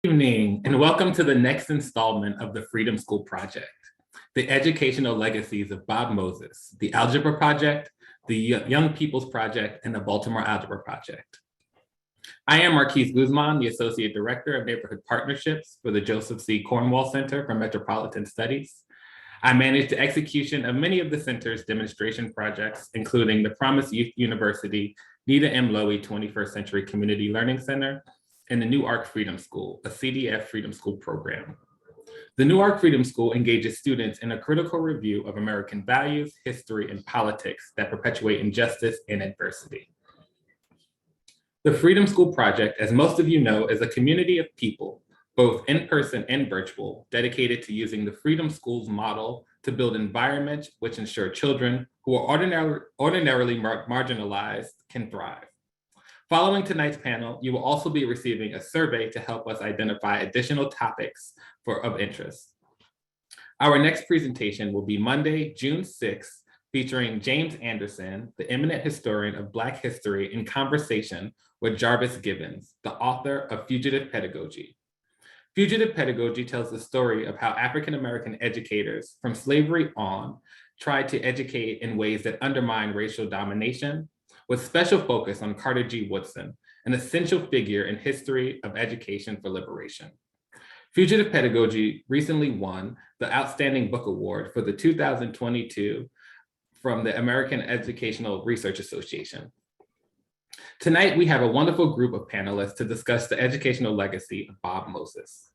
Good evening, and welcome to the next installment of the Freedom School Project, the educational legacies of Bob Moses, the Algebra Project, the Young People's Project, and the Baltimore Algebra Project. I am Marquise Guzman, the Associate Director of Neighborhood Partnerships for the Joseph C. Cornwall Center for Metropolitan Studies. I manage the execution of many of the center's demonstration projects, including the Promise Youth University, Nita M. Lowy 21st Century Community Learning Center, and the New Arc Freedom School, a CDF Freedom School program. The New Arc Freedom School engages students in a critical review of American values, history, and politics that perpetuate injustice and adversity. The Freedom School Project, as most of you know, is a community of people, both in person and virtual, dedicated to using the Freedom Schools model to build environments which ensure children who are ordinarily marginalized can thrive. Following tonight's panel, you will also be receiving a survey to help us identify additional topics of interest. Our next presentation will be Monday, June 6th, featuring James Anderson, the eminent historian of Black history, in conversation with Jarvis Gibbons, the author of Fugitive Pedagogy. Fugitive Pedagogy tells the story of how African-American educators from slavery on tried to educate in ways that undermine racial domination, with special focus on Carter G. Woodson, an essential figure in history of education for liberation. Fugitive Pedagogy recently won the Outstanding Book Award for the 2022 from the American Educational Research Association. Tonight, we have a wonderful group of panelists to discuss the educational legacy of Bob Moses.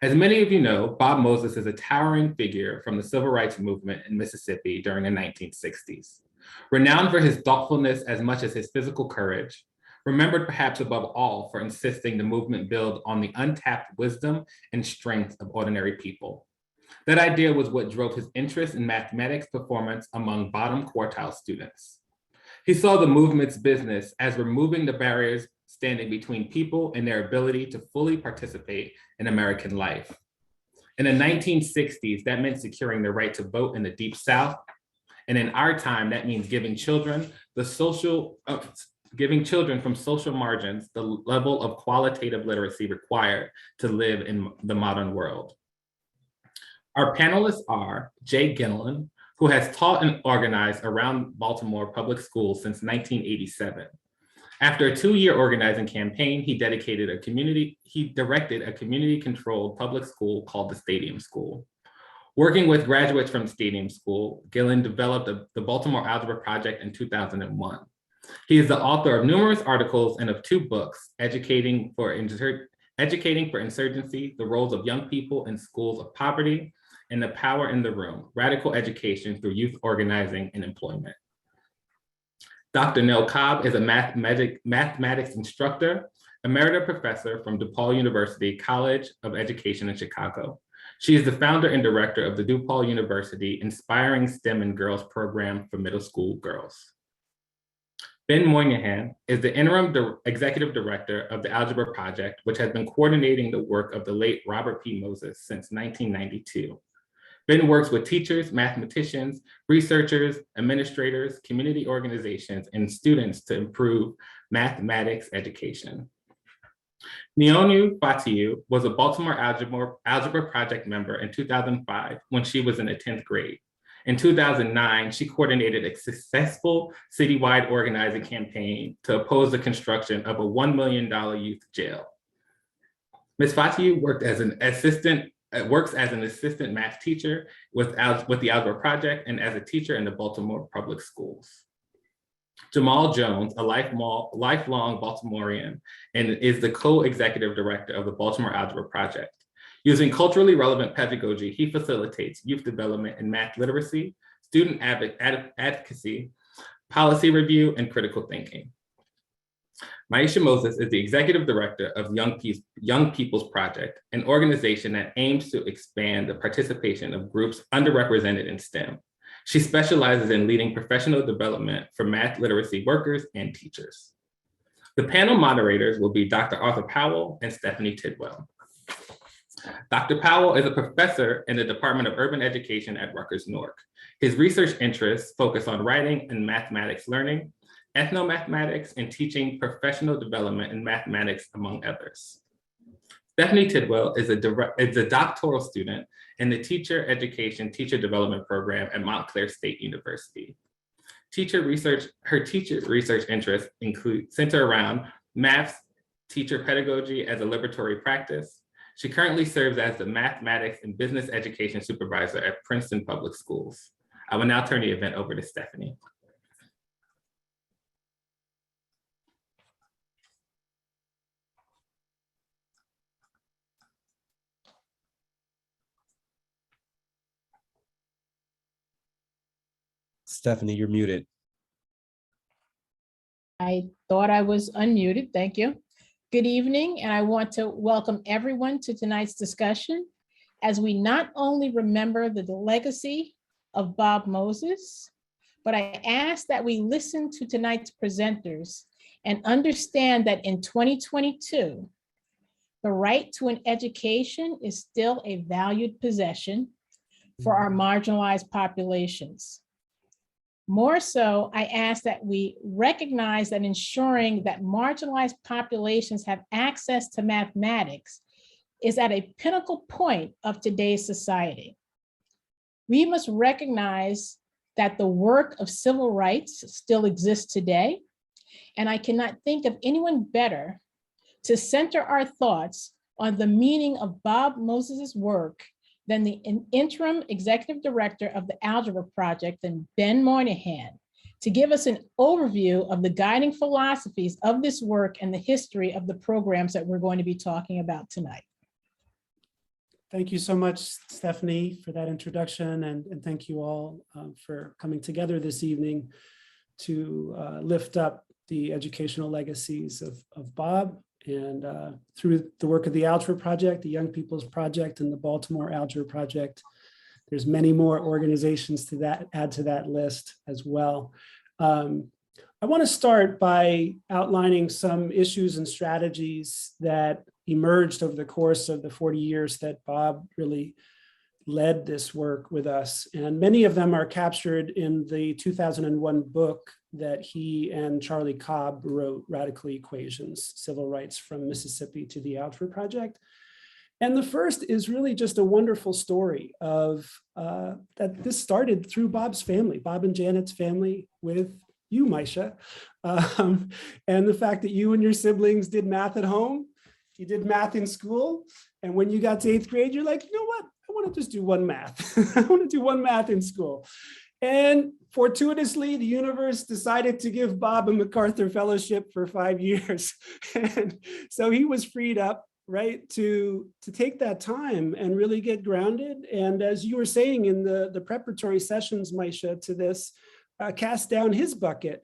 As many of you know, Bob Moses is a towering figure from the civil rights movement in Mississippi during the 1960s. Renowned for his thoughtfulness as much as his physical courage, remembered perhaps above all for insisting the movement build on the untapped wisdom and strength of ordinary people. That idea was what drove his interest in mathematics performance among bottom quartile students. He saw the movement's business as removing the barriers standing between people and their ability to fully participate in American life. In the 1960s, that meant securing the right to vote in the Deep South. And in our time, that means giving children from social margins the level of qualitative literacy required to live in the modern world. Our panelists are Jay Gillen, who has taught and organized around Baltimore Public Schools since 1987. After a 2-year organizing campaign, he directed a community-controlled public school called the Stadium School. Working with graduates from Stadium School, Gillen developed the Baltimore Algebra Project in 2001. He is the author of numerous articles and of 2 books, Educating for Insurgency, The Roles of Young People in Schools of Poverty, and The Power in the Room, Radical Education Through Youth Organizing and Employment. Dr. Nell Cobb is a mathematics instructor, Emerita Professor from DePaul University College of Education in Chicago. She is the founder and director of the DePaul University Inspiring STEM and Girls program for middle school girls. Ben Moynihan is the Interim Executive Director of the Algebra Project, which has been coordinating the work of the late Robert P. Moses since 1992. Ben works with teachers, mathematicians, researchers, administrators, community organizations, and students to improve mathematics education. Neonu Fatiu was a Baltimore Algebra Project member in 2005 when she was in the 10th grade. In 2009, she coordinated a successful citywide organizing campaign to oppose the construction of a $1 million youth jail. Ms. Fatiu works as an assistant math teacher with the Algebra Project and as a teacher in the Baltimore Public Schools. Jamal Jones, a lifelong Baltimorean, and is the co-executive director of the Baltimore Algebra Project. Using culturally relevant pedagogy, he facilitates youth development in math literacy, student advocacy, policy review, and critical thinking. Maisha Moses is the executive director of Young People's Project, an organization that aims to expand the participation of groups underrepresented in STEM. She specializes in leading professional development for math literacy workers and teachers. The panel moderators will be Dr. Arthur Powell and Stephanie Tidwell. Dr. Powell is a professor in the Department of Urban Education at Rutgers-Newark. His research interests focus on writing and mathematics learning, ethnomathematics, and teaching professional development in mathematics, among others. Stephanie Tidwell is a doctoral student in the Teacher Education Teacher Development Program at Montclair State University. Her teacher research interests center around maths, teacher pedagogy as a liberatory practice. She currently serves as the Mathematics and Business Education Supervisor at Princeton Public Schools. I will now turn the event over to Stephanie. Stephanie, you're muted. I thought I was unmuted. Thank you. Good evening, and I want to welcome everyone to tonight's discussion as we not only remember the legacy of Bob Moses, but I ask that we listen to tonight's presenters and understand that in 2022, the right to an education is still a valued possession for our marginalized populations. More so, I ask that we recognize that ensuring that marginalized populations have access to mathematics is at a pinnacle point of today's society. We must recognize that the work of civil rights still exists today, and I cannot think of anyone better to center our thoughts on the meaning of Bob Moses's work than the Interim Executive Director of the Algebra Project, and Ben Moynihan, to give us an overview of the guiding philosophies of this work and the history of the programs that we're going to be talking about tonight. Thank you so much, Stephanie, for that introduction, and thank you all for coming together this evening to lift up the educational legacies of Bob. And through the work of the Algebra Project, the Young People's Project, and the Baltimore Algebra Project, there's many more organizations to add to that list as well. I want to start by outlining some issues and strategies that emerged over the course of the 40 years that Bob really led this work with us. And many of them are captured in the 2001 book that he and Charlie Cobb wrote, Radical Equations, Civil Rights from Mississippi to the Algebra Project. And the first is really just a wonderful story of that this started through Bob's family, Bob and Janet's family, with you, Maisha, and the fact that you and your siblings did math at home. You did math in school. And when you got to 8th grade, you're like, you know what? I want to just do one math. I want to do one math in school. And fortuitously, the universe decided to give Bob a MacArthur Fellowship for 5 years. And so he was freed up, right, to take that time and really get grounded. And as you were saying in the preparatory sessions, Maisha, to this, cast down his bucket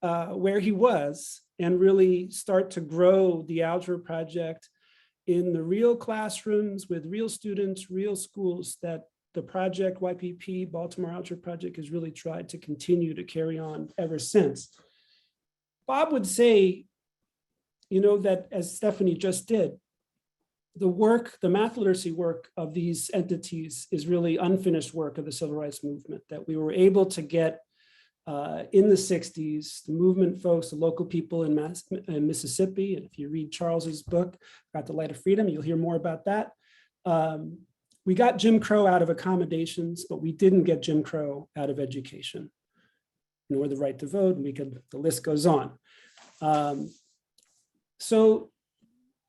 where he was and really start to grow the Algebra Project in the real classrooms with real students, real schools that the project, YPP, Baltimore Algebra Project, has really tried to continue to carry on ever since. Bob would say, you know, that as Stephanie just did, the work, the math literacy work of these entities is really unfinished work of the civil rights movement that we were able to get in the 60s, the movement folks, the local people in Mississippi. And if you read Charles's book, Got the Light of Freedom, you'll hear more about that. We got Jim Crow out of accommodations, but we didn't get Jim Crow out of education, nor the right to vote, and the list goes on. So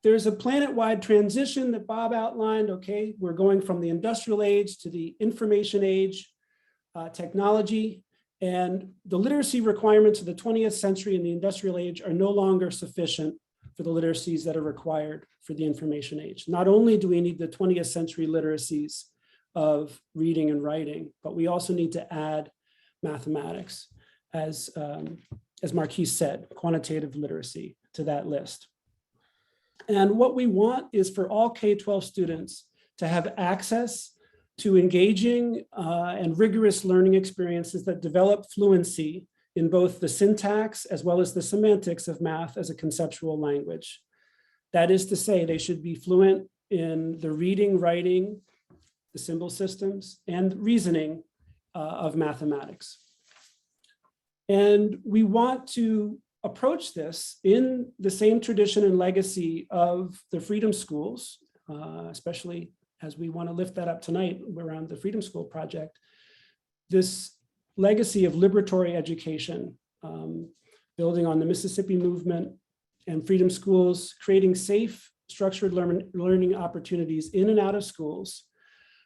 there's a planet-wide transition that Bob outlined. Okay, we're going from the industrial age to the information age, technology, and the literacy requirements of the 20th century and the industrial age are no longer sufficient for the literacies that are required for the information age. Not only do we need the 20th century literacies of reading and writing, but we also need to add mathematics, as Marquise said, quantitative literacy to that list. And what we want is for all K-12 students to have access to engaging and rigorous learning experiences that develop fluency in both the syntax as well as the semantics of math as a conceptual language. That is to say, they should be fluent in the reading, writing, the symbol systems, and reasoning of mathematics. And we want to approach this in the same tradition and legacy of the freedom schools especially as we want to lift that up tonight around the Freedom School Project. This legacy of liberatory education, building on the Mississippi movement and freedom schools, creating safe, structured learning opportunities in and out of schools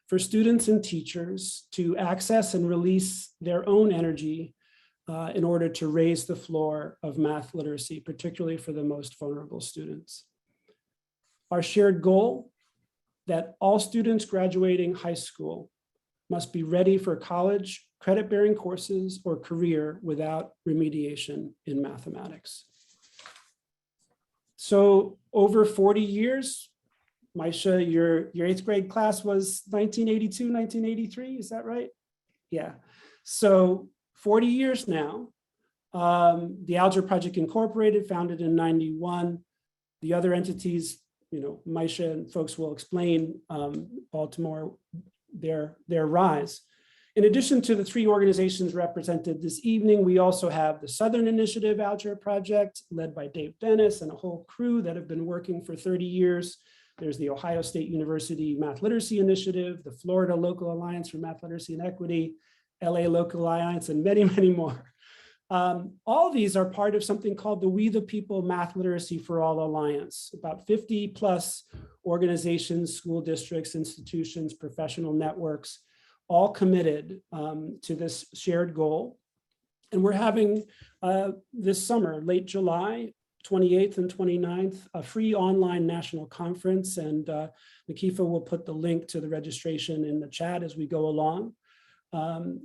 for students and teachers to access and release their own energy in order to raise the floor of math literacy, particularly for the most vulnerable students. Our shared goal that all students graduating high school must be ready for college, credit-bearing courses, or career without remediation in mathematics. So over 40 years, Maisha, your 8th grade class was 1982, 1983, is that right? Yeah, so 40 years now. The Algebra Project Incorporated, founded in 91. The other entities, Maisha and folks will explain, Baltimore, their rise. In addition to the 3 organizations represented this evening, we also have the Southern Initiative Algebra Project, led by Dave Dennis and a whole crew that have been working for 30 years. There's the Ohio State University Math Literacy Initiative, the Florida Local Alliance for Math Literacy and Equity, LA Local Alliance, and many, many more. All these are part of something called the We the People Math Literacy for All Alliance, about 50 plus organizations, school districts, institutions, professional networks, all committed to this shared goal. And we're having this summer, late July, 28th and 29th, a free online national conference. And Nikifa will put the link to the registration in the chat as we go along.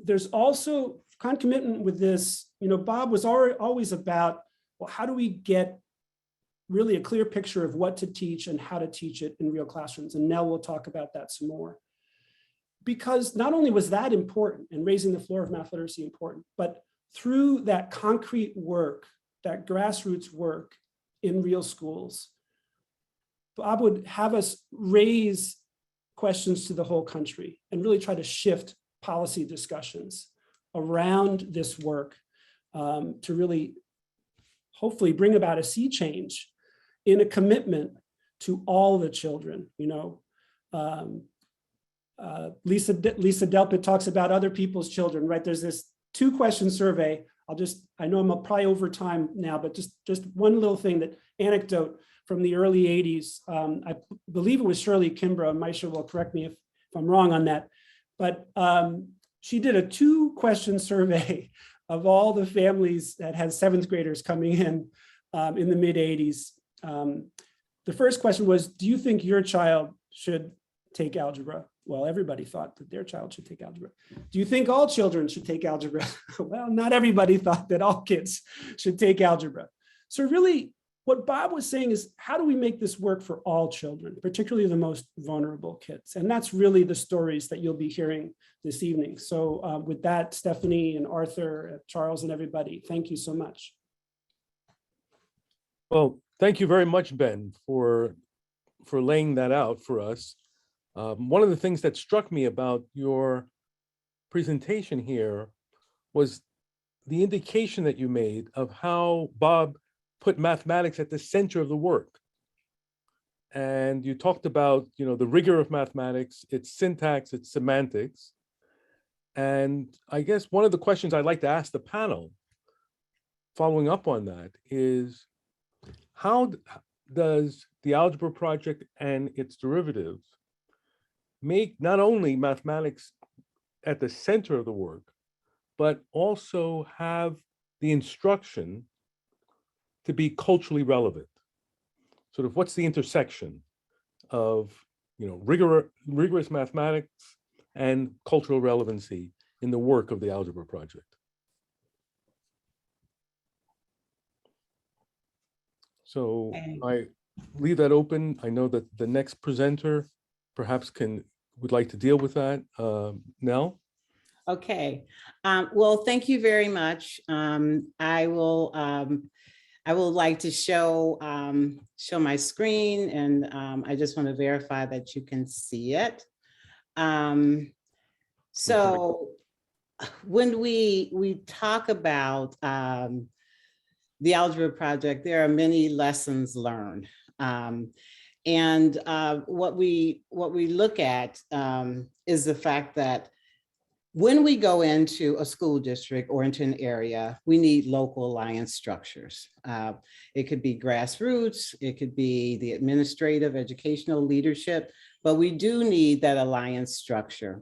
There's also concomitant with this, Bob was always about, well, how do we get really a clear picture of what to teach and how to teach it in real classrooms? And Nell will talk about that some more. Because not only was that important and raising the floor of math literacy important, but through that concrete work, that grassroots work in real schools, Bob would have us raise questions to the whole country and really try to shift policy discussions around this work to really hopefully bring about a sea change in a commitment to all the children. Lisa Delpit talks about other people's children, right? There's this 2-question survey. I know I'm probably over time now, but just one little thing, that anecdote from the early 80s. I believe it was Shirley Kimbrough, Maisha will correct me if I'm wrong on that. But she did a 2-question survey of all the families that had 7th graders coming in the mid 80s. The first question was, do you think your child should take algebra? Well, everybody thought that their child should take algebra. Do you think all children should take algebra? Well, not everybody thought that all kids should take algebra. So really, what Bob was saying is, how do we make this work for all children, particularly the most vulnerable kids? And that's really the stories that you'll be hearing this evening. So with that, Stephanie and Arthur, Charles and everybody, thank you so much. Well, thank you very much, Ben, for laying that out for us. One of the things that struck me about your presentation here was the indication that you made of how Bob put mathematics at the center of the work. And you talked about, the rigor of mathematics, its syntax, its semantics. And I guess one of the questions I'd like to ask the panel, following up on that, is how does the Algebra Project and its derivatives make not only mathematics at the center of the work, but also have the instruction to be culturally relevant? Sort of what's the intersection of rigorous mathematics and cultural relevancy in the work of the Algebra Project? So I leave that open. I know that the next presenter perhaps would like to deal with that. Nell? Okay. Well, thank you very much. I will like to show my screen, and I just want to verify that you can see it. So when we talk about the Algebra Project, there are many lessons learned. And what we look at is the fact that when we go into a school district or into an area, we need local alliance structures. It could be grassroots, it could be the administrative, educational leadership, but we do need that alliance structure.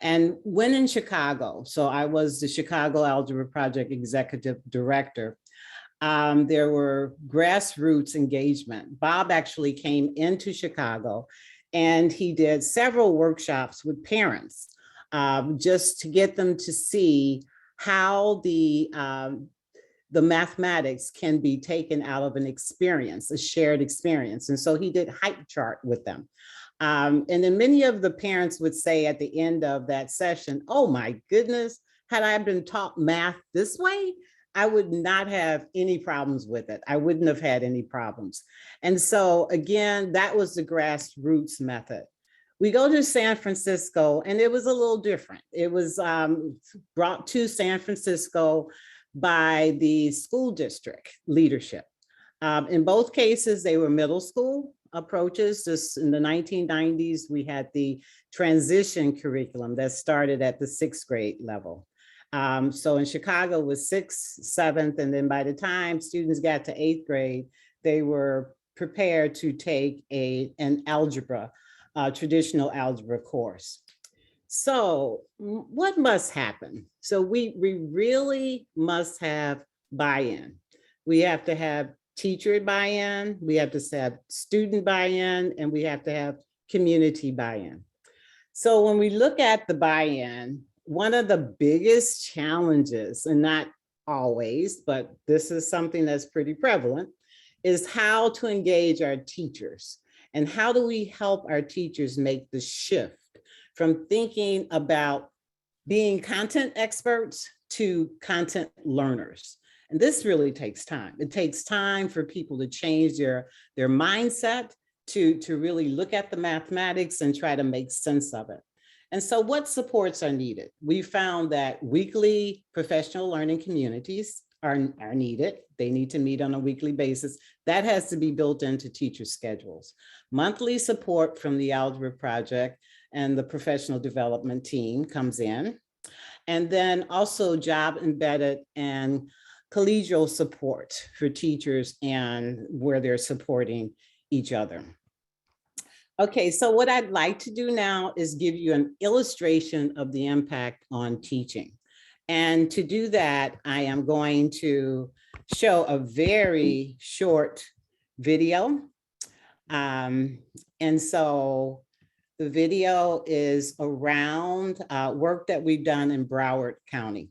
And when in Chicago, so I was the Chicago Algebra Project Executive Director, there were grassroots engagement. Bob actually came into Chicago and he did several workshops with parents just to get them to see how the mathematics can be taken out of an experience, a shared experience. And so he did height chart with them. And then many of the parents would say at the end of that session, oh my goodness, had I been taught math this way, I would not have any problems with it. I wouldn't have had any problems. And so again, that was the grassroots method. We go to San Francisco and it was a little different. It was brought to San Francisco by the school district leadership. In both cases, they were middle school approaches. Just in the 1990s, we had the transition curriculum that started at the 6th grade level. So in Chicago was 6th, 7th, and then by the time students got to 8th grade, they were prepared to take an algebra, traditional algebra course. So what must happen? So we really must have buy-in. We have to have teacher buy-in, we have to have student buy-in, and we have to have community buy-in. So when we look at the buy-in, one of the biggest challenges, and not always, but this is something that's pretty prevalent, is how to engage our teachers. And how do we help our teachers make the shift from thinking about being content experts to content learners? And this really takes time. It takes time for people to change their mindset to really look at the mathematics and try to make sense of it. And so what supports are needed? We found that weekly professional learning communities are needed. They need to meet on a weekly basis. That has to be built into teacher schedules. Monthly support from the Algebra Project and the professional development team comes in. And then also job embedded and collegial support for teachers and where they're supporting each other. Okay, so what I'd like to do now is give you an illustration of the impact on teaching. And to do that, I am going to show a very short video. And so the video is around work that we've done in Broward County.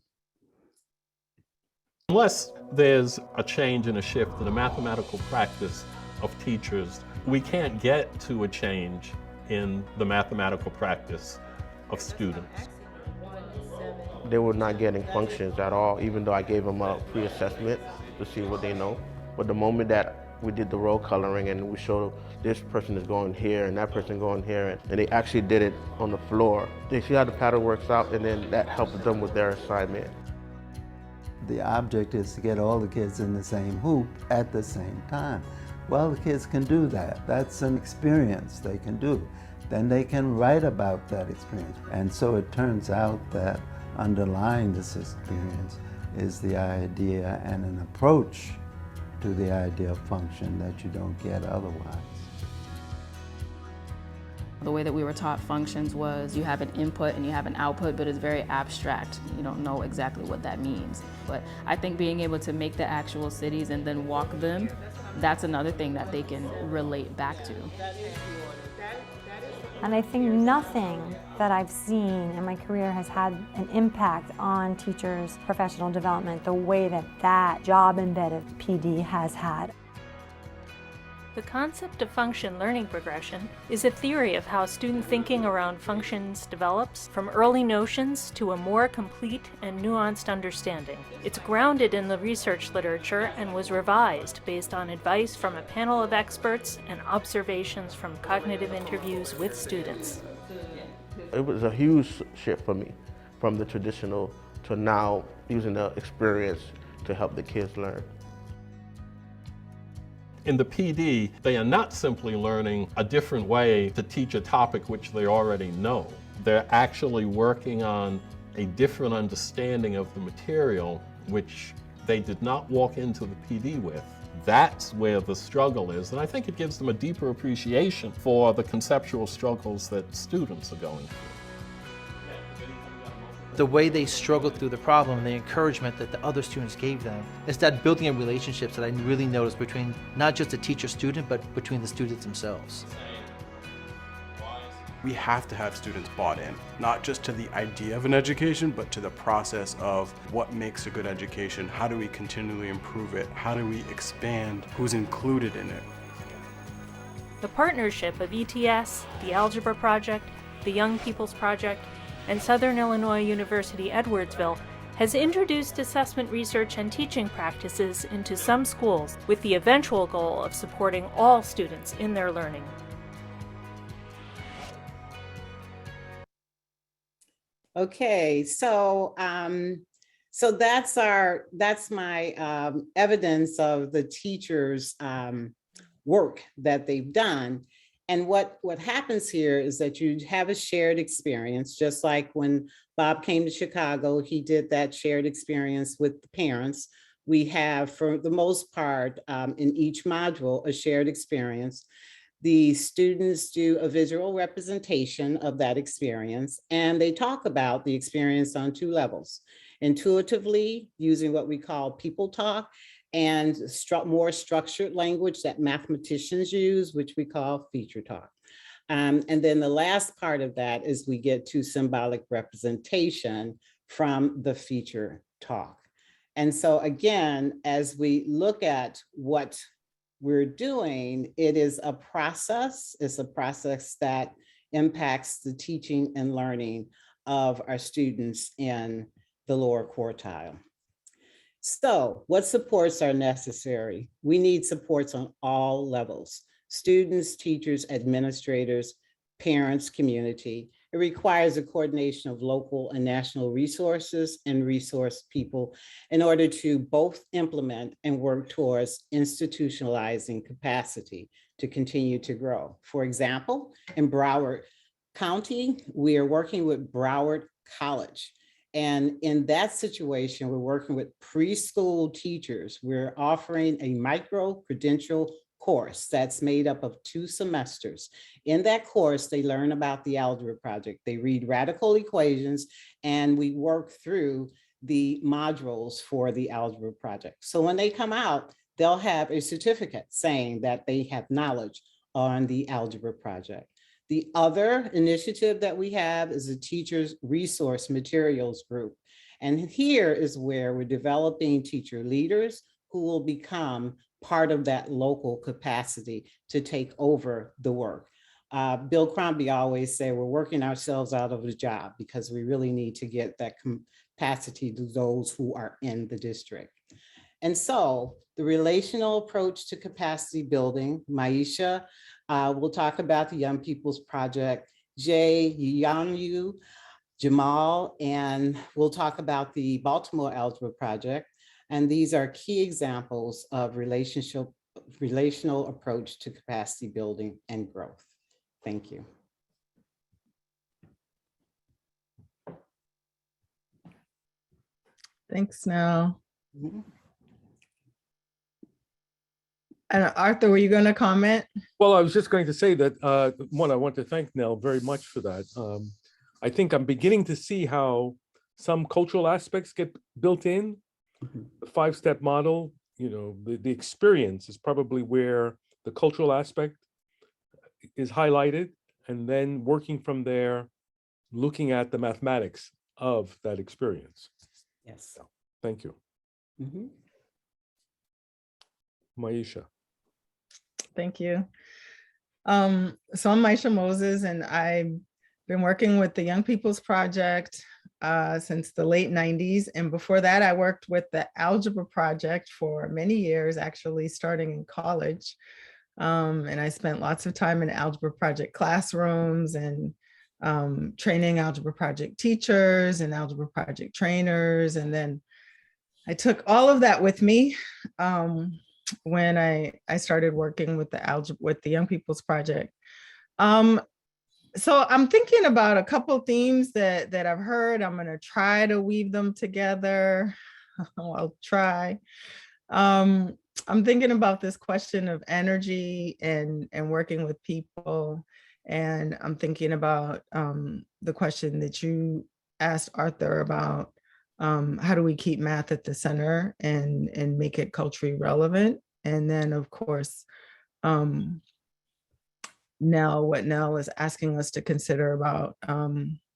Unless there's a change and a shift in the mathematical practice of teachers, we can't get to a change in the mathematical practice of students. They were not getting functions at all, even though I gave them a pre-assessment to see what they know. But the moment that we did the roll coloring and we showed this person is going here and that person going here, and they actually did it on the floor. They see how the pattern works out, and then that helped them with their assignment. The object is to get all the kids in the same hoop at the same time. Well, the kids can do that. That's an experience they can do. Then they can write about that experience. And so it turns out that underlying this experience is the idea and an approach to the idea of function that you don't get otherwise. The way that we were taught functions was you have an input and you have an output, but it's very abstract. You don't know exactly what that means. But I think being able to make the actual cities and then walk them, that's another thing that they can relate back to. And I think nothing that I've seen in my career has had an impact on teachers' professional development the way that that job-embedded PD has had. The concept of function learning progression is a theory of how student thinking around functions develops from early notions to a more complete and nuanced understanding. It's grounded in the research literature and was revised based on advice from a panel of experts and observations from cognitive interviews with students. It was a huge shift for me from the traditional to now using the experience to help the kids learn. In the PD, they are not simply learning a different way to teach a topic which they already know. They're actually working on a different understanding of the material which they did not walk into the PD with. That's where the struggle is, and I think it gives them a deeper appreciation for the conceptual struggles that students are going through. The way they struggled through the problem and the encouragement that the other students gave them is that building of relationships that I really noticed between not just the teacher-student, but between the students themselves. We have to have students bought in, not just to the idea of an education, but to the process of what makes a good education, how do we continually improve it, how do we expand who's included in it. The partnership of ETS, the Algebra Project, the Young People's Project, and Southern Illinois University Edwardsville has introduced assessment research and teaching practices into some schools with the eventual goal of supporting all students in their learning. Okay, so that's my evidence of the teachers' work that they've done. And what happens here is that you have a shared experience, just like when Bob came to Chicago, he did that shared experience with the parents. We have, for the most part, in each module, a shared experience. The students do a visual representation of that experience, and they talk about the experience on two levels: intuitively, using what we call people talk, and more structured language that mathematicians use, which we call feature talk. And then the last part of that is we get to symbolic representation from the feature talk. And so again, as we look at what we're doing, it is a process. It's a process that impacts the teaching and learning of our students in the lower quartile. So what supports are necessary? We need supports on all levels: students, teachers, administrators, parents, community. It requires a coordination of local and national resources and resource people in order to both implement and work towards institutionalizing capacity to continue to grow. For example, in Broward County, we are working with Broward College. And in that situation, we're working with preschool teachers. We're offering a micro-credential course that's made up of 2 semesters. In that course, they learn about the Algebra Project. They read radical equations, and we work through the modules for the Algebra Project. So when they come out, they'll have a certificate saying that they have knowledge on the Algebra Project. The other initiative that we have is a teachers resource materials group. And here is where we're developing teacher leaders who will become part of that local capacity to take over the work. Bill Crombie always say we're working ourselves out of a job because we really need to get that capacity to those who are in the district. And so the relational approach to capacity building, Maisha, we'll talk about the Young People's Project, Jay, Yanyu, Jamal, and we'll talk about the Baltimore Algebra Project. And these are key examples of relational approach to capacity building and growth. Thank you. Thanks, Nell. And Arthur, were you going to comment? Well, I was just going to say that, one, I want to thank Nell very much for that. I think I'm beginning to see how some cultural aspects get built in. The 5-step model, you know, the experience is probably where the cultural aspect is highlighted, and then working from there, looking at the mathematics of that experience. Yes. Thank you. Maisha. Thank you. So I'm Maisha Moses, and I've been working with the Young People's Project since the late 90s. And before that, I worked with the Algebra Project for many years, actually starting in college. And I spent lots of time in Algebra Project classrooms and training Algebra Project teachers and Algebra Project trainers. And then I took all of that with me when I started working with the Young People's Project. So I'm thinking about a couple themes that I've heard. I'm going to try to weave them together. I'll try. I'm thinking about this question of energy and working with people. And I'm thinking about the question that you asked Arthur about how do we keep math at the center and make it culturally relevant. And then of course, Nell, what Nell is asking us to consider about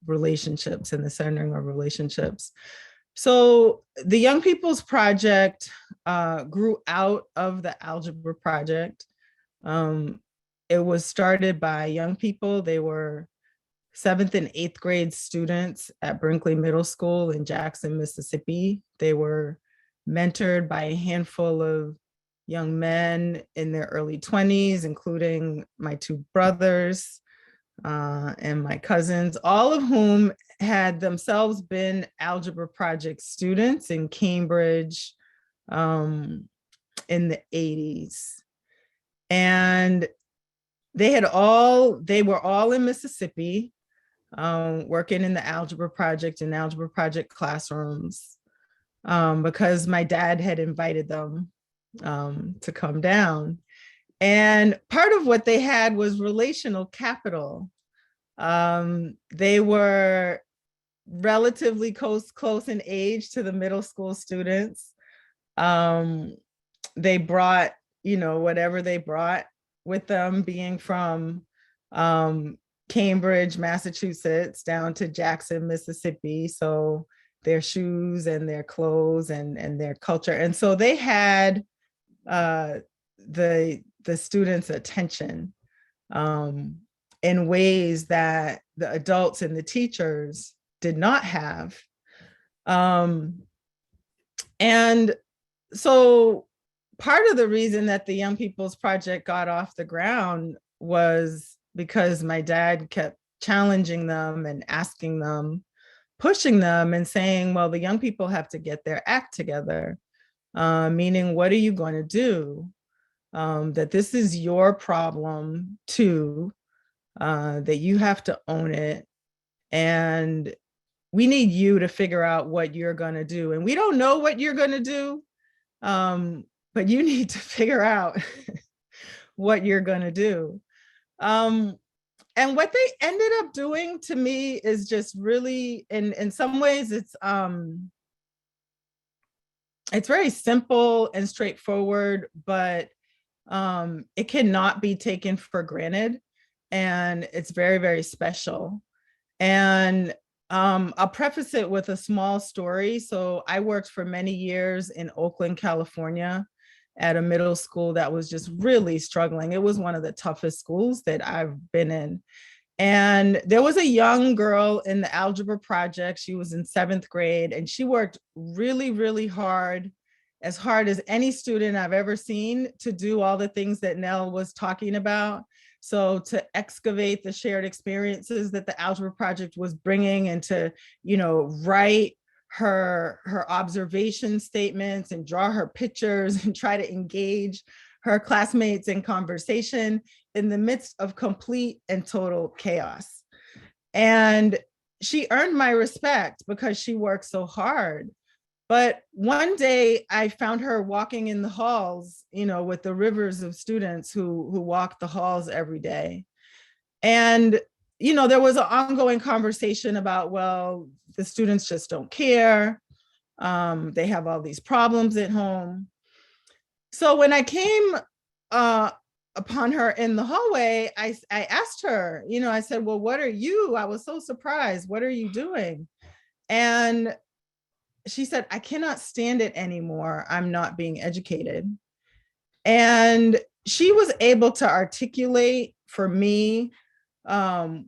relationships and the centering of relationships. So the Young People's Project grew out of the Algebra Project. It was started by young people. They were 7th and 8th grade students at Brinkley Middle School in Jackson, Mississippi. They were mentored by a handful of young men in their early 20s, including my 2 brothers and my cousins, all of whom had themselves been Algebra Project students in Cambridge in the 80s. And they were all in Mississippi, working in the Algebra Project and Algebra Project classrooms because my dad had invited them to come down. And part of what they had was relational capital. They were relatively close in age to the middle school students. They brought, whatever they brought with them, being from Cambridge, Massachusetts, down to Jackson, Mississippi. So their shoes and their clothes and their culture. And so they had the students' attention in ways that the adults and the teachers did not have. And so part of the reason that the Young People's Project got off the ground was because my dad kept challenging them and asking them, pushing them and saying, well, the young people have to get their act together. Meaning, what are you going to do? That this is your problem too, that you have to own it. And we need you to figure out what you're going to do. And we don't know what you're going to do, but you need to figure out what you're going to do. And what they ended up doing to me is just really, in some ways, it's very simple and straightforward, but it cannot be taken for granted. And it's very, very special. And I'll preface it with a small story. So I worked for many years in Oakland, California, at a middle school that was just really struggling. It was one of the toughest schools that I've been in. And there was a young girl in the Algebra Project. She was in 7th grade, and she worked really, really hard as any student I've ever seen, to do all the things that Nell was talking about. So to excavate the shared experiences that the Algebra Project was bringing, and to, write her observation statements and draw her pictures and try to engage her classmates in conversation in the midst of complete and total chaos. And she earned my respect because she worked so hard. But one day I found her walking in the halls, with the rivers of students who walk the halls every day. And, there was an ongoing conversation about, well, the students just don't care. They have all these problems at home. So when I came upon her in the hallway, I asked her, I said, well, what are you? I was so surprised. What are you doing? And she said, I cannot stand it anymore. I'm not being educated. And she was able to articulate for me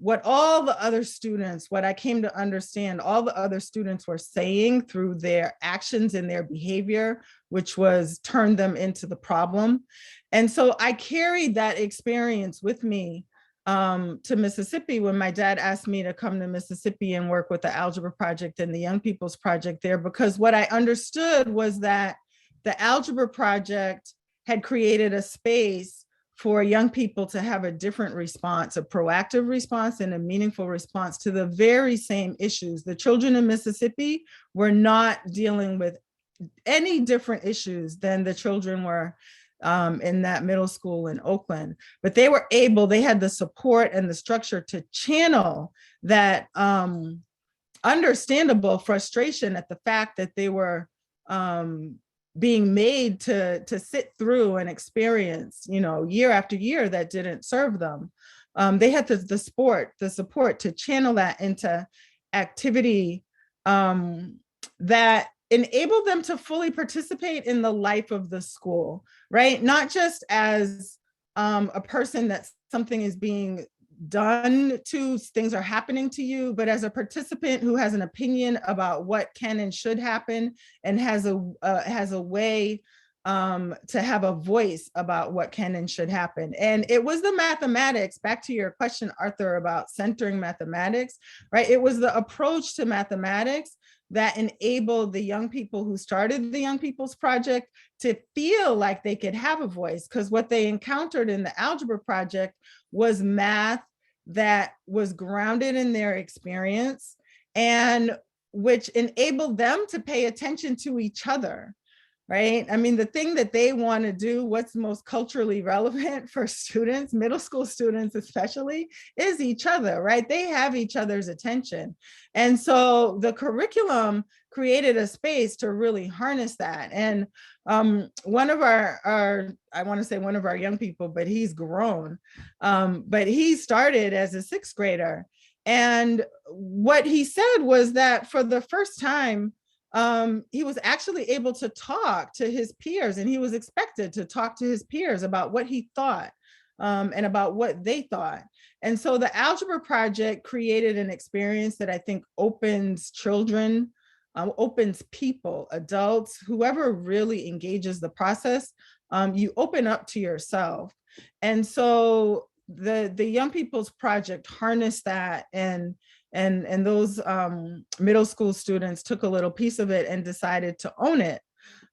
what all the other students, what I came to understand, all the other students were saying through their actions and their behavior, which was turn them into the problem. And so I carried that experience with me to Mississippi when my dad asked me to come to Mississippi and work with the Algebra Project and the Young People's Project there, because what I understood was that the Algebra Project had created a space for young people to have a different response, a proactive response and a meaningful response to the very same issues. The children in Mississippi were not dealing with any different issues than the children were in that middle school in Oakland, but they had the support and the structure to channel that understandable frustration at the fact that they were being made to sit through and experience, year after year that didn't serve them. They had the support to channel that into activity that enabled them to fully participate in the life of the school, right? Not just as a person that something is being done to, things are happening to you, but as a participant who has an opinion about what can and should happen and has a way to have a voice about what can and should happen. And it was the mathematics, back to your question, Arthur, about centering mathematics, right? It was the approach to mathematics that enabled the young people who started the Young People's Project to feel like they could have a voice, because what they encountered in the Algebra Project was math that was grounded in their experience and which enabled them to pay attention to each other, right? I mean, the thing that they want to do, what's most culturally relevant for students, middle school students especially, is each other, right? They have each other's attention. And so the curriculum created a space to really harness that. And one of our I want to say one of our young people, but he's grown, but he started as a sixth grader. And what he said was that for the first time, he was actually able to talk to his peers, and he was expected to talk to his peers about what he thought and about what they thought. And so the Algebra Project created an experience that I think opens children, opens people, adults, whoever really engages the process, you open up to yourself. And so the Young People's Project harnessed that, and those middle school students took a little piece of it and decided to own it.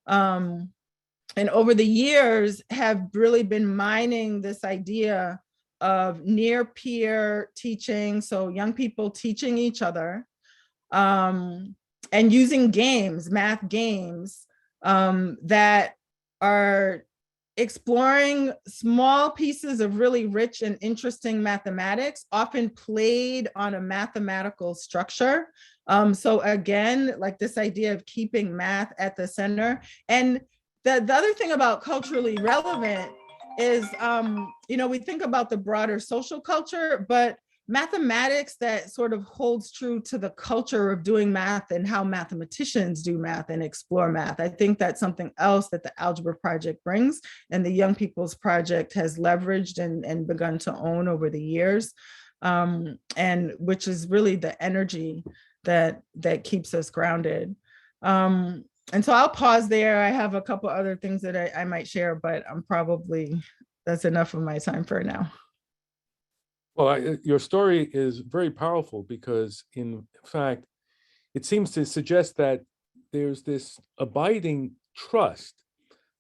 And over the years have really been mining this idea of near peer teaching. So young people teaching each other and using games, math games that are exploring small pieces of really rich and interesting mathematics, often played on a mathematical structure. So again, like this idea of keeping math at the center. And the other thing about culturally relevant is, we think about the broader social culture, but mathematics that sort of holds true to the culture of doing math and how mathematicians do math and explore math. I think that's something else that the Algebra Project brings, and the Young People's Project has leveraged and begun to own over the years, and which is really the energy that keeps us grounded. And so I'll pause there. I have a couple other things that I might share, but that's enough of my time for now. Well, your story is very powerful because, in fact, it seems to suggest that there's this abiding trust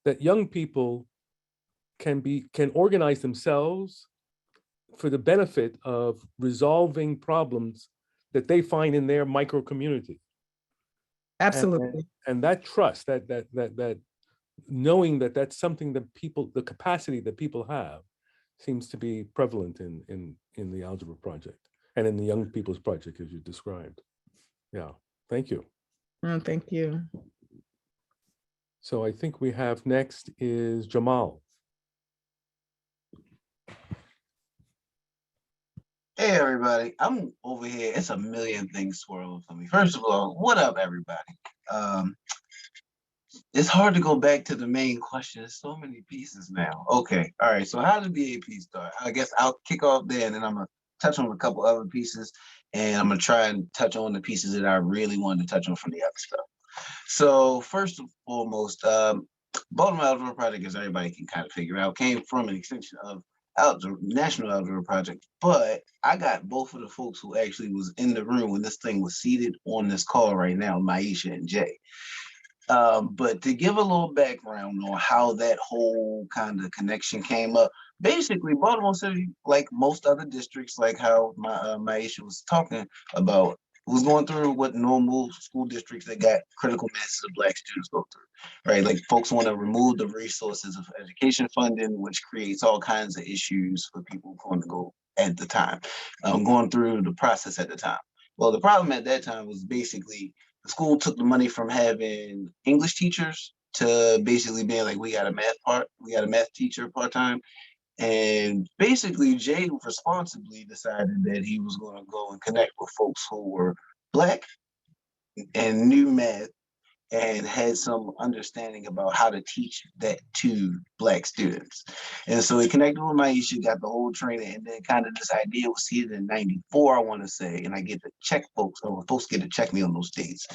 that young people can organize themselves for the benefit of resolving problems that they find in their micro community. Absolutely. And that trust, that knowing that that's something that the capacity that people have, seems to be prevalent in the Algebra Project and in the Young People's Project, as you described. Yeah, thank you. Oh, thank you. So I think we have next is Jamal. Hey everybody, I'm over here. It's a million things swirling for me. First of all, what up everybody? It's hard to go back to the main question. There's so many pieces now. Okay, all right, so how did BAP start? I guess I'll kick off there and then I'm gonna touch on a couple other pieces and I'm gonna try and touch on the pieces that I really wanted to touch on from the other stuff. So first and foremost, Baltimore Algebra Project, as everybody can kind of figure out, came from an extension of National Algebra Project, but I got both of the folks who actually was in the room when this thing was seated on this call right now, Maisha and Jay. But to give a little background on how that whole kind of connection came up, basically Baltimore City, like most other districts, like how Maisha was talking about, was going through what normal school districts that got critical masses of Black students go through, right? Like folks want to remove the resources of education funding, which creates all kinds of issues for people going to go at the time, going through the process at the time. Well, the problem at that time was basically the school took the money from having English teachers to basically being like, we got a math teacher part-time. And basically Jay responsibly decided that he was going to go and connect with folks who were Black and knew math and had some understanding about how to teach that to Black students. And so he connected with Maisha, got the whole training, and then kind of this idea was seeded in 94, I want to say, and I get to check folks, or folks get to check me on those dates.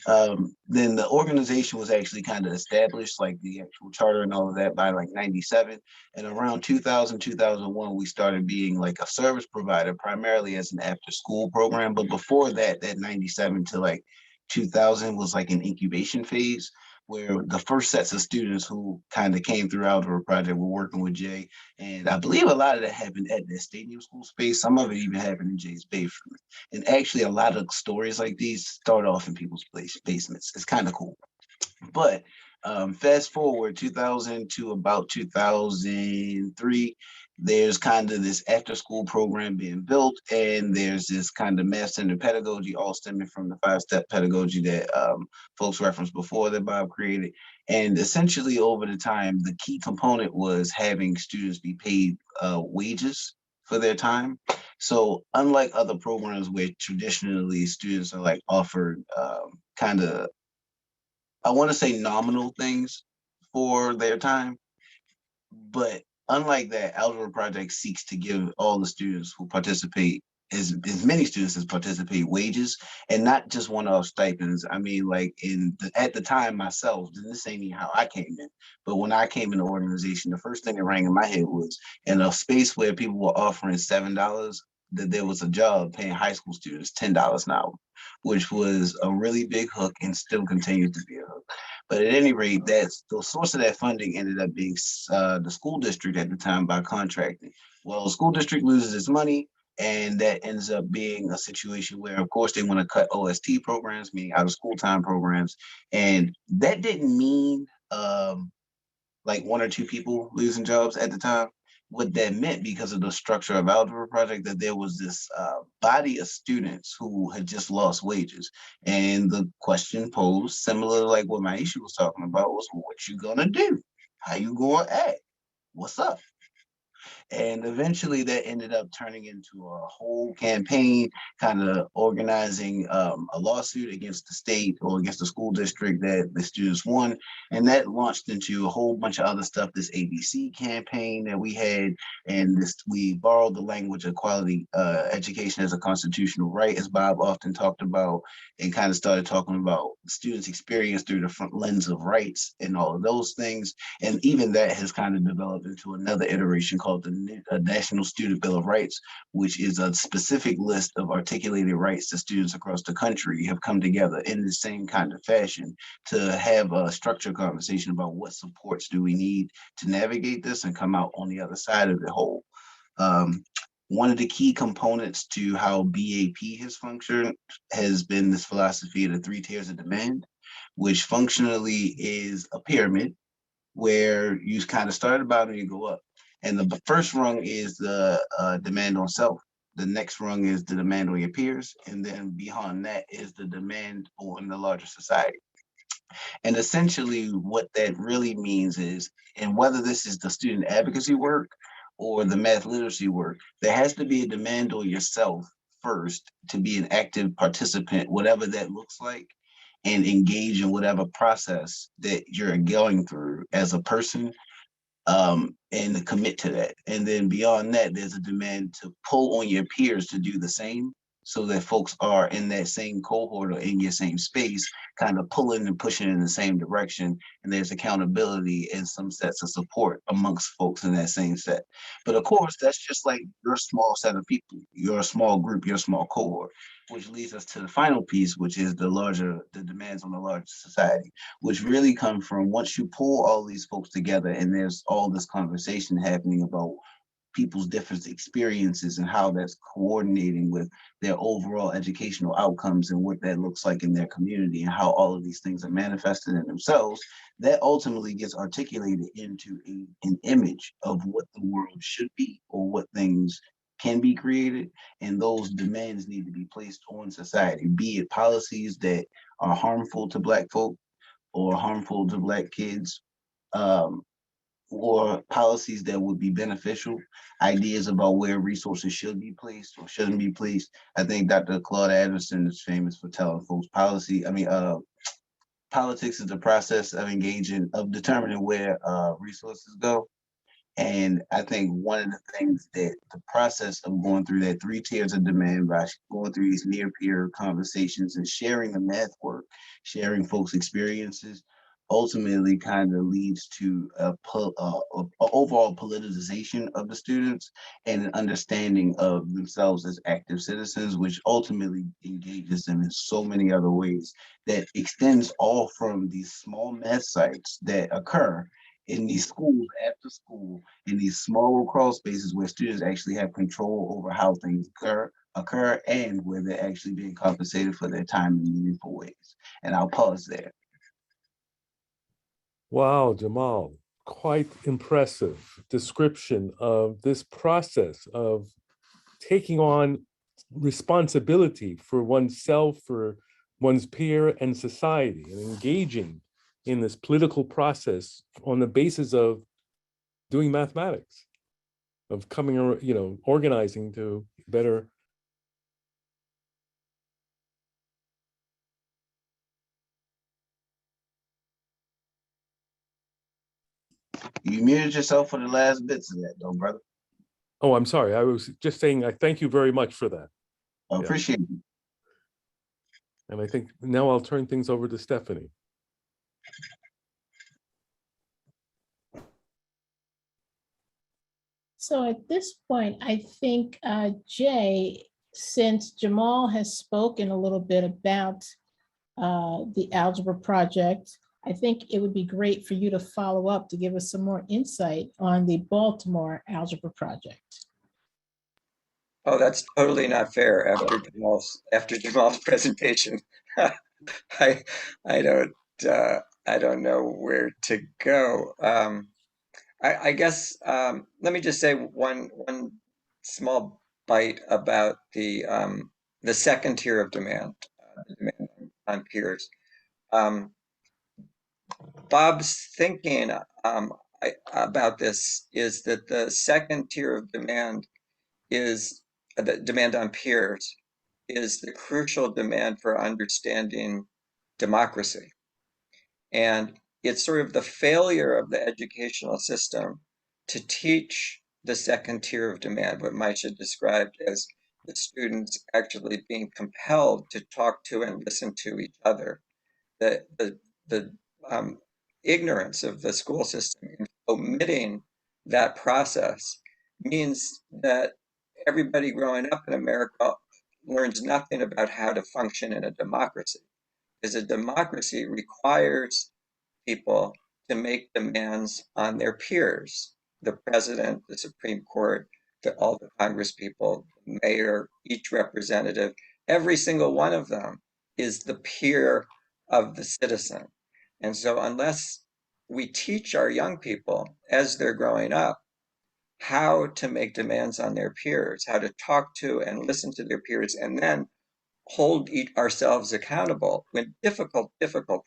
Then the organization was actually kind of established, like the actual charter and all of that, by like 97. And around 2000, 2001, we started being like a service provider, primarily as an after school program. But before that, that 97 to like 2000 was like an incubation phase where the first sets of students who kind of came through Algebra Project were working with Jay. And I believe a lot of that happened at the stadium school space. Some of it even happened in Jay's basement. And actually a lot of stories like these start off in people's basements. It's kind of cool. But fast forward 2000 to about 2003, there's kind of this after school program being built, and there's this kind of math-centered pedagogy, all stemming from the 5-step pedagogy that folks referenced before that Bob created. And essentially over the time, the key component was having students be paid wages for their time. So unlike other programs where traditionally students are like offered kind of, I want to say nominal things for their time, but unlike that, Algebra Project seeks to give all the students who participate, as many students as participate, wages, and not just one-off stipends. I mean, like at the time myself, this ain't even how I came in, but when I came in the organization, the first thing that rang in my head was in a space where people were offering $7, that there was a job paying high school students $10 an hour, which was a really big hook and still continues to be a hook. But at any rate, that's the source of that funding ended up being the school district at the time by contracting. Well, the school district loses its money, and that ends up being a situation where, of course, they want to cut OST programs, meaning out of school time programs. And that didn't mean like one or two people losing jobs at the time. What that meant, because of the structure of Algebra Project, that there was this body of students who had just lost wages. And the question posed, similar to like what Maisha was talking about, was what you gonna do? How you gonna act? What's up? And eventually that ended up turning into a whole campaign, kind of organizing a lawsuit against the state or against the school district that the students won. And that launched into a whole bunch of other stuff, this ABC campaign that we had, and we borrowed the language of quality education as a constitutional right, as Bob often talked about, and kind of started talking about students' experience through the front lens of rights and all of those things. And even that has kind of developed into another iteration called the National Student Bill of Rights, which is a specific list of articulated rights that students across the country have come together in the same kind of fashion to have a structured conversation about what supports do we need to navigate this and come out on the other side of the whole. One of the key components to how BAP has functioned has been this philosophy of the 3 tiers of demand, which functionally is a pyramid where you kind of start at the bottom and you go up. And the first rung is the demand on self. The next rung is the demand on your peers. And then beyond that is the demand on the larger society. And essentially what that really means is, and whether this is the student advocacy work or the math literacy work, there has to be a demand on yourself first to be an active participant, whatever that looks like, and engage in whatever process that you're going through as a person, and commit to that. And then beyond that, there's a demand to pull on your peers to do the same so that folks are in that same cohort or in your same space, kind of pulling and pushing in the same direction. And there's accountability and some sets of support amongst folks in that same set. But of course, that's just like your small set of people, your small group, your small cohort, which leads us to the final piece, which is the demands on the larger society, which really come from once you pull all these folks together and there's all this conversation happening about people's different experiences and how that's coordinating with their overall educational outcomes and what that looks like in their community and how all of these things are manifested in themselves, that ultimately gets articulated into an image of what the world should be or what things can be created. And those demands need to be placed on society, be it policies that are harmful to Black folk or harmful to Black kids, or policies that would be beneficial, ideas about where resources should be placed or shouldn't be placed. I think Dr. Claude Anderson is famous for telling folks politics is the process of determining where resources go. And I think one of the things that the process of going through that 3 tiers of demand by going through these near peer conversations and sharing the math work, sharing folks' experiences, ultimately kind of leads to a overall politicization of the students and an understanding of themselves as active citizens, which ultimately engages them in so many other ways that extends all from these small math sites that occur in these schools after school, in these small crawl spaces where students actually have control over how things occur and where they're actually being compensated for their time in meaningful ways. And I'll pause there. Wow, Jamal, quite impressive description of this process of taking on responsibility for oneself, for one's peer and society, and engaging in this political process on the basis of doing mathematics, of coming, organizing to better. You muted yourself for the last bits of that, though, brother. Oh, I'm sorry. I was just saying, I thank you very much for that. I appreciate it. And I think now I'll turn things over to Stephanie. So at this point, I think, Jay, since Jamal has spoken a little bit about the Algebra Project, I think it would be great for you to follow up to give us some more insight on the Baltimore Algebra Project. Oh, that's totally not fair after Jamal's presentation. I don't know where to go. I guess let me just say one small bite about the second tier of demand, demand on peers. Bob's thinking about this is that the second tier of demand is the demand on peers is the crucial demand for understanding democracy. And it's sort of the failure of the educational system to teach the second tier of demand, what Maisha described as the students actually being compelled to talk to and listen to each other. The ignorance of the school system in omitting that process means that everybody growing up in America learns nothing about how to function in a democracy, because a democracy requires people to make demands on their peers, the president, the Supreme Court, all the Congress people, the mayor, each representative, every single one of them is the peer of the citizen. And so unless we teach our young people as they're growing up how to make demands on their peers, how to talk to and listen to their peers, and then hold ourselves accountable with difficult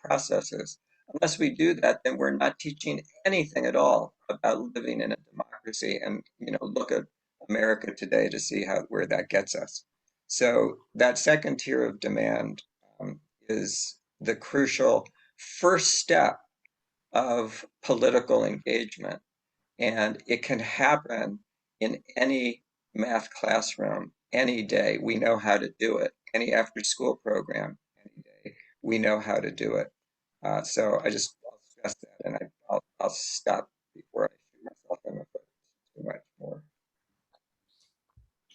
processes. Unless we do that, then we're not teaching anything at all about living in a democracy. And look at America today to see where that gets us. So that second tier of demand is the crucial first step of political engagement. And it can happen in any math classroom any day, we know how to do it. Any after school program, any day, we know how to do it. So I'll stress that, and I'll stop before I shoot myself in the foot too much more.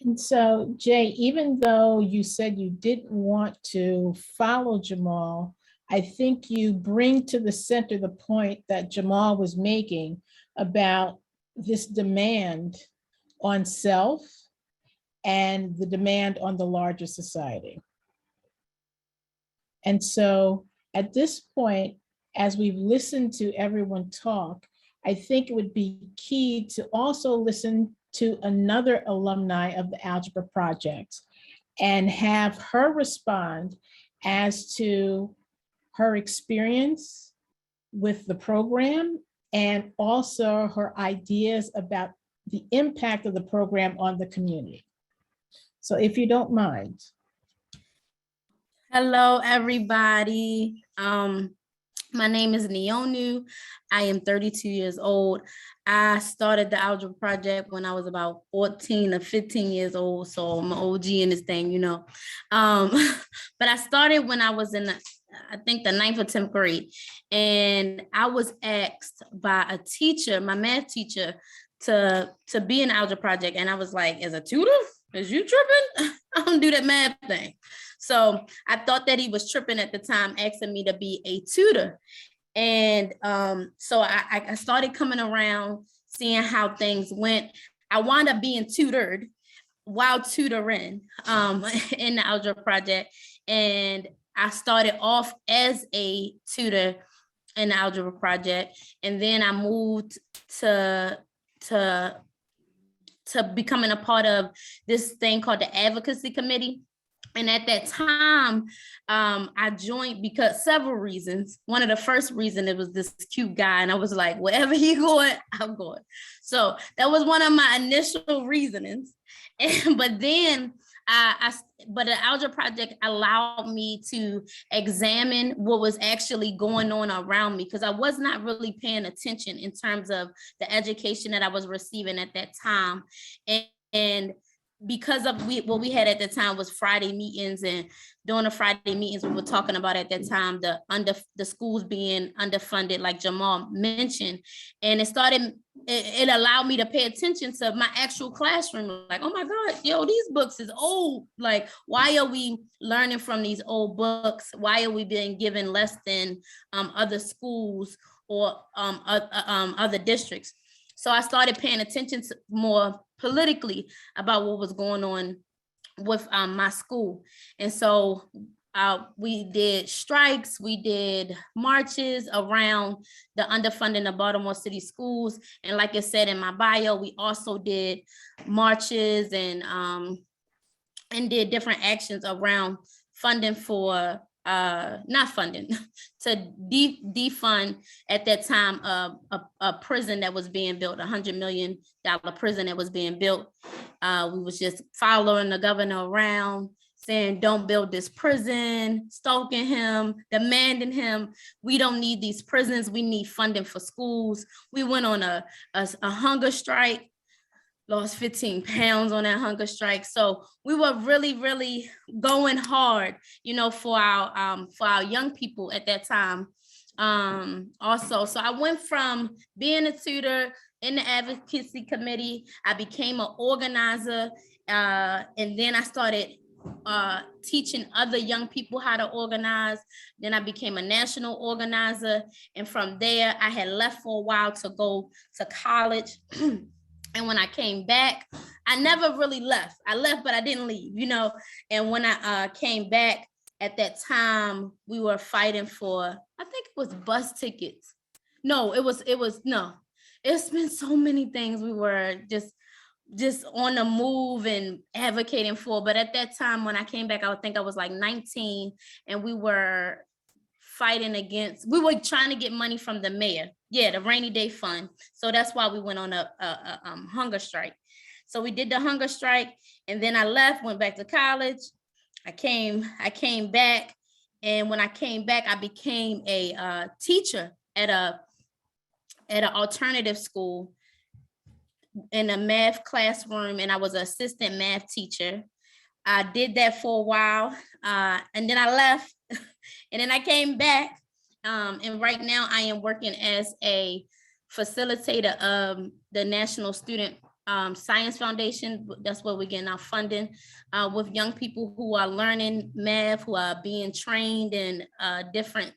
And so, Jay, even though you said you didn't want to follow Jamal, I think you bring to the center the point that Jamal was making about this demand on self and the demand on the larger society. And so at this point, as we've listened to everyone talk, I think it would be key to also listen to another alumni of the Algebra Project and have her respond as to her experience with the program and also her ideas about the impact of the program on the community. So if you don't mind. Hello, everybody. My name is Neonu. I am 32 years old. I started the Algebra Project when I was about 14 or 15 years old, so I'm an OG in this thing, you know. But I started when I was in, I think, the 9th or 10th grade, and I was asked by a teacher, my math teacher, to be in the Algebra Project, and I was like, as a tutor? Is you tripping? I don't do that math thing. So I thought that he was tripping at the time, asking me to be a tutor. And so I started coming around, seeing how things went. I wound up being tutored while tutoring in the Algebra Project. And I started off as a tutor in the Algebra Project. And then I moved to becoming a part of this thing called the Advocacy Committee. And at that time, I joined because several reasons. One of the first reason, it was this cute guy, and I was like, wherever he going, I'm going. So that was one of my initial reasonings. But then but the Algebra Project allowed me to examine what was actually going on around me, because I was not really paying attention in terms of the education that I was receiving at that time. And because of what we had at the time was Friday meetings, and during the Friday meetings, we were talking about at that time the schools being underfunded, like Jamal mentioned, and it allowed me to pay attention to my actual classroom. Like, oh my God, yo, these books is old. Like, why are we learning from these old books? Why are we being given less than other schools or other districts? So I started paying attention to more politically about what was going on with my school. And so we did strikes, we did marches around the underfunding of Baltimore City schools. And like I said in my bio, we also did marches and did different actions around funding for not funding, to defund at that time a prison that was being built, $100 million prison that was being built. We was just following the governor around, saying, don't build this prison, stalking him, demanding him, we don't need these prisons, we need funding for schools. We went on a hunger strike, lost 15 pounds on that hunger strike. So we were really, really going hard, you know, for our young people at that time. Also, so I went from being a tutor in the advocacy committee, I became an organizer, and then I started teaching other young people how to organize. Then I became a national organizer. And from there, I had left for a while to go to college. And when I came back, I never really left. I left, but I didn't leave, you know. And when I came back, at that time, we were fighting for, I think it was bus tickets. No, it's been so many things we were just on the move and advocating for. But at that time, when I came back, I think I was like 19, and we were we were trying to get money from the mayor. Yeah, the rainy day fund. So that's why we went on a hunger strike. So we did the hunger strike, and then I left, went back to college. I came back, and when I came back, I became a teacher at an alternative school in a math classroom, and I was an assistant math teacher. I did that for a while, and then I left, and then I came back. And right now I am working as a facilitator of the National Student Science Foundation. That's where we're getting our funding with young people who are learning math, who are being trained in different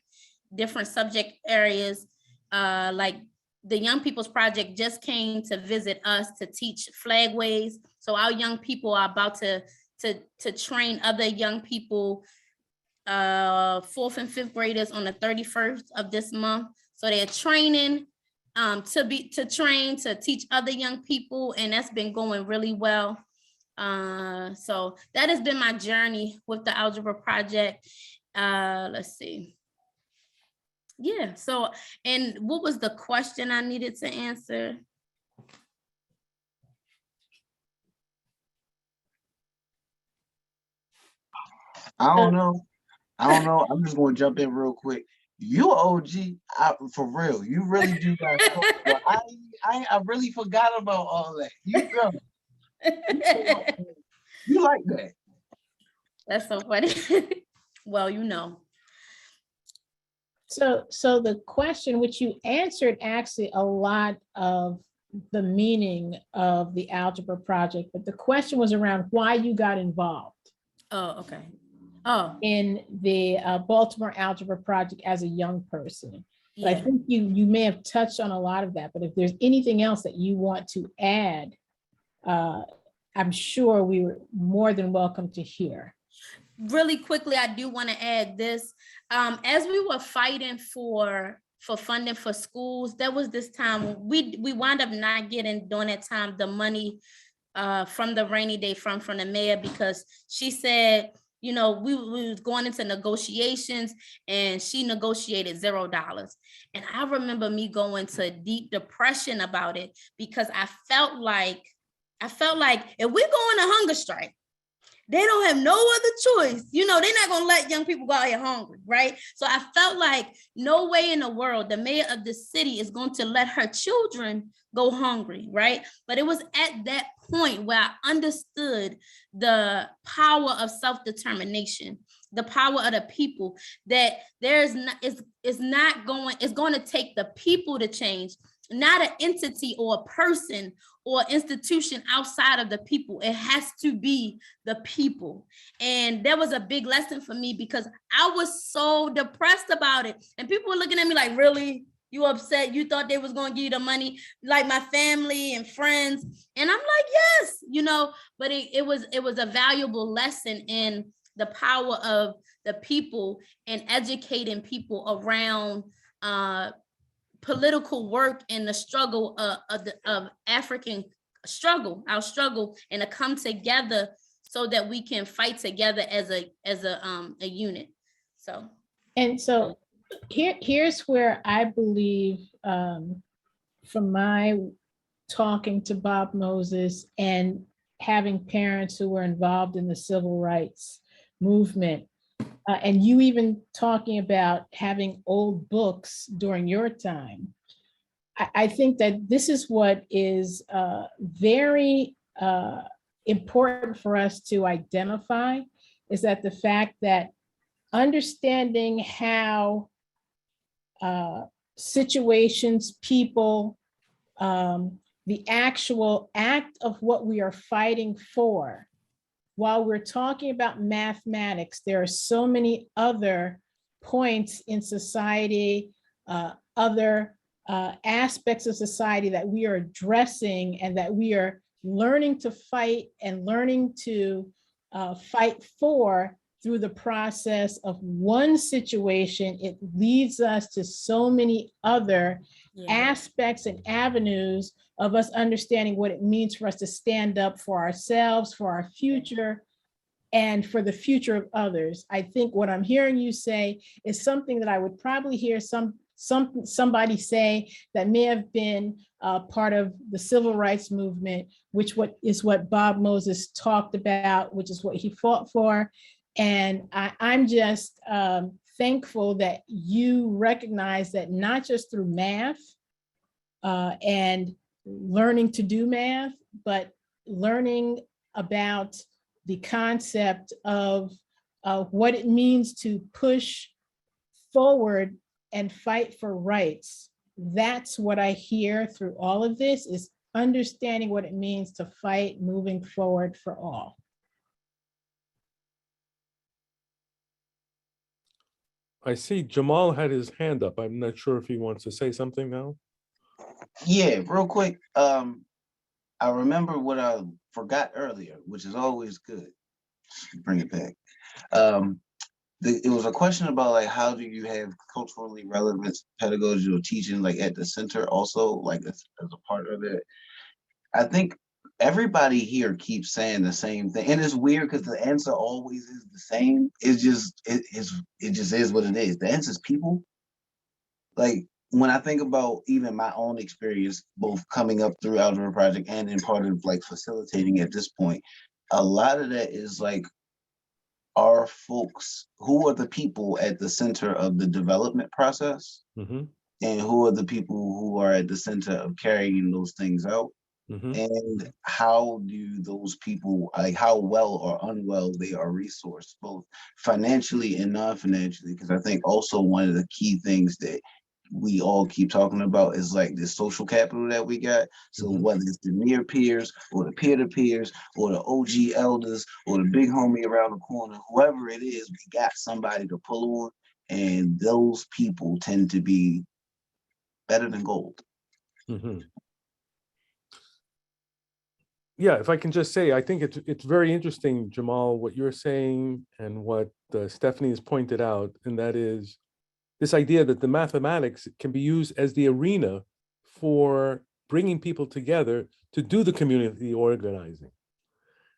subject areas. Like the Young People's Project just came to visit us to teach flagways. So our young people are about to train other young people, 4th and 5th graders, on the 31st of this month. So they're training to train to teach other young people, and that's been going really well. So that has been my journey with the Algebra Project. Let's see. Yeah, so, and what was the question I needed to answer? I don't know. I'm just going to jump in real quick. You OG, for real. You really do that. I really forgot about all that. You like that. That's so funny. Well, you know. So the question, which you answered actually a lot of the meaning of the Algebra Project, but the question was around why you got involved. Oh, okay. Oh, in the Baltimore Algebra Project as a young person. But yeah. I think you may have touched on a lot of that, but if there's anything else that you want to add, I'm sure we were more than welcome to hear. Really quickly, I do want to add this. As we were fighting for funding for schools, there was this time we wound up not getting during that time the money from the rainy day fund from the mayor, because she said, you know, we was going into negotiations and she negotiated $0. And I remember me going to deep depression about it, because I felt like if we're going to hunger strike, they don't have no other choice. You know, they're not going to let young people go out here hungry, right? So I felt like no way in the world the mayor of the city is going to let her children go hungry, right? But it was at that point where I understood the power of self-determination, the power of the people, that it's going to take the people to change, not an entity or a person or institution outside of the people. It has to be the people. And that was a big lesson for me, because I was so depressed about it. And people were looking at me like, really? You upset? You thought they was going to give you the money, like my family and friends? And I'm like, yes, you know, but it was a valuable lesson in the power of the people and educating people around political work and the struggle of African struggle, our struggle, and to come together so that we can fight together as a unit. So here's where I believe, from my talking to Bob Moses and having parents who were involved in the civil rights movement, and you even talking about having old books during your time, I think that this is what is very important for us to identify, is that the fact that understanding how situations, people, the actual act of what we are fighting for. While we're talking about mathematics, there are so many other points in society, other aspects of society that we are addressing and that we are learning to fight and learning to fight for. Through the process of one situation, it leads us to so many other aspects and avenues of us understanding what it means for us to stand up for ourselves, for our future, and for the future of others. I think what I'm hearing you say is something that I would probably hear somebody say that may have been part of the civil rights movement, which is what Bob Moses talked about, which is what he fought for. And I'm just thankful that you recognize that not just through math and learning to do math, but learning about the concept of what it means to push forward and fight for rights. That's what I hear through all of this, is understanding what it means to fight moving forward for all. I see Jamal had his hand up. I'm not sure if he wants to say something now. Yeah, real quick. I remember what I forgot earlier, which is always good. Bring it back. It was a question about like how do you have culturally relevant pedagogy or teaching like at the center also, like as a part of it. I think everybody here keeps saying the same thing, and it's weird because the answer always is the same. It's just it just is what it is. The answer is people. Like when I think about even my own experience, both coming up through Algebra Project and in part of like facilitating at this point, a lot of that is like, are folks, who are the people at the center of the development process, and who are the people who are at the center of carrying those things out, and how do those people, like how well or unwell they are resourced, both financially and non-financially, because I think also one of the key things that we all keep talking about is like the social capital that we got. So whether it's the near peers or the peer-to-peers or the OG elders or the big homie around the corner, whoever it is, we got somebody to pull on, and those people tend to be better than gold. Yeah, if I can just say, I think it's very interesting, Jamal, what you're saying and what Stephanie has pointed out, and that is this idea that the mathematics can be used as the arena for bringing people together to do the community organizing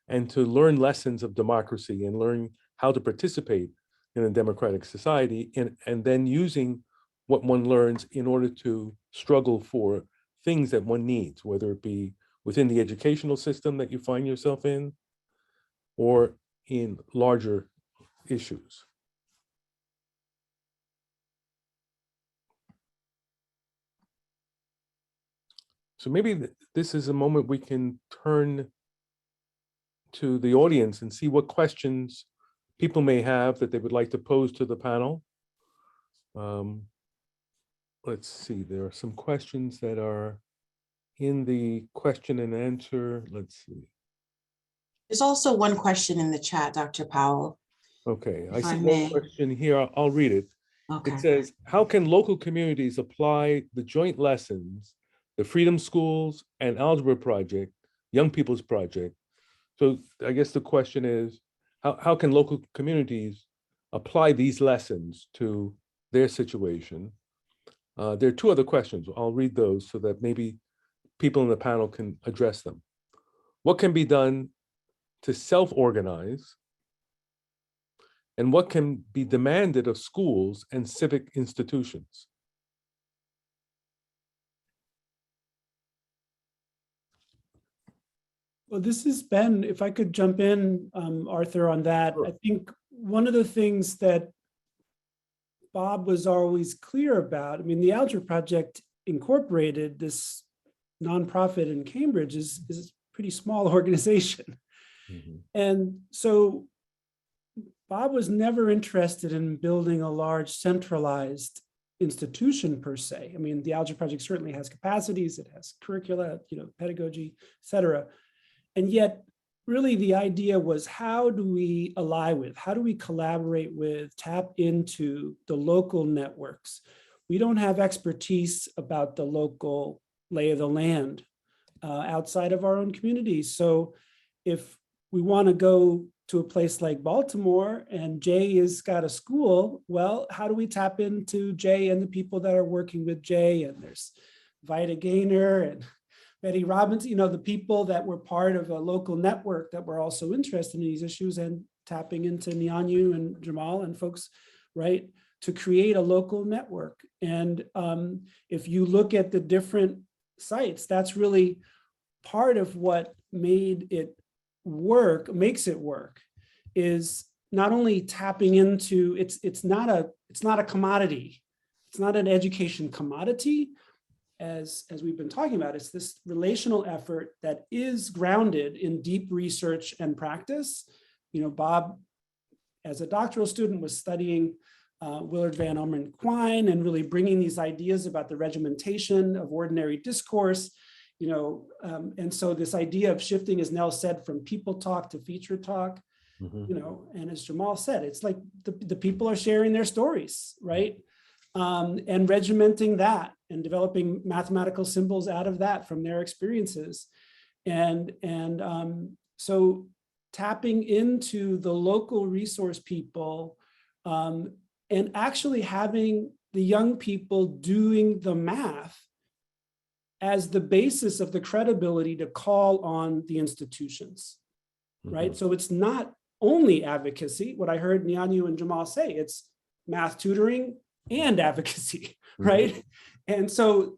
and to learn lessons of democracy and learn how to participate in a democratic society, and then using what one learns in order to struggle for things that one needs, whether it be within the educational system that you find yourself in or in larger issues. So maybe this is a moment we can turn to the audience and see what questions people may have that they would like to pose to the panel. Let's see, there are some questions that are in the question and answer. Let's see. There's also one question in the chat, Dr. Powell. Okay, I if see I one may. question here. I'll read it. Okay. It says, how can local communities apply the joint lessons, the Freedom Schools and Algebra Project, Young People's Project? So I guess the question is, how can local communities apply these lessons to their situation? There are two other questions. I'll read those so that maybe people in the panel can address them. What can be done to self-organize? And what can be demanded of schools and civic institutions? Well, this has been, if I could jump in, Arthur, on that, I think one of the things that Bob was always clear about, I mean, the Algebra Project Incorporated, this nonprofit in Cambridge, is a pretty small organization. And so Bob was never interested in building a large centralized institution per se. I mean, the Algebra Project certainly has capacities, it has curricula, pedagogy, et cetera. And yet, really the idea was, how do we ally with, how do we collaborate with, tap into the local networks? We don't have expertise about the local lay of the land outside of our own communities. So if we want to go to a place like Baltimore and Jay has got a school, well, how do we tap into Jay and the people that are working with Jay? And there's Vida Gaynor and Betty Robbins, the people that were part of a local network that were also interested in these issues, and tapping into Nyanyu and Jamal and folks, right, to create a local network. And if you look at the different sites, that's really part of what made it work, makes it work, is not only tapping into, it's not a commodity. It's not an education commodity, as we've been talking about. It's this relational effort that is grounded in deep research and practice, Bob, as a doctoral student, was studying Willard Van Orman Quine and really bringing these ideas about the regimentation of ordinary discourse, and so this idea of shifting, as Nell said, from people talk to feature talk, and as Jamal said, it's like the people are sharing their stories, right? And regimenting that and developing mathematical symbols out of that from their experiences. And so tapping into the local resource people and actually having the young people doing the math as the basis of the credibility to call on the institutions, right? So it's not only advocacy, what I heard Nyanyu and Jamal say, it's math tutoring and advocacy, right? And so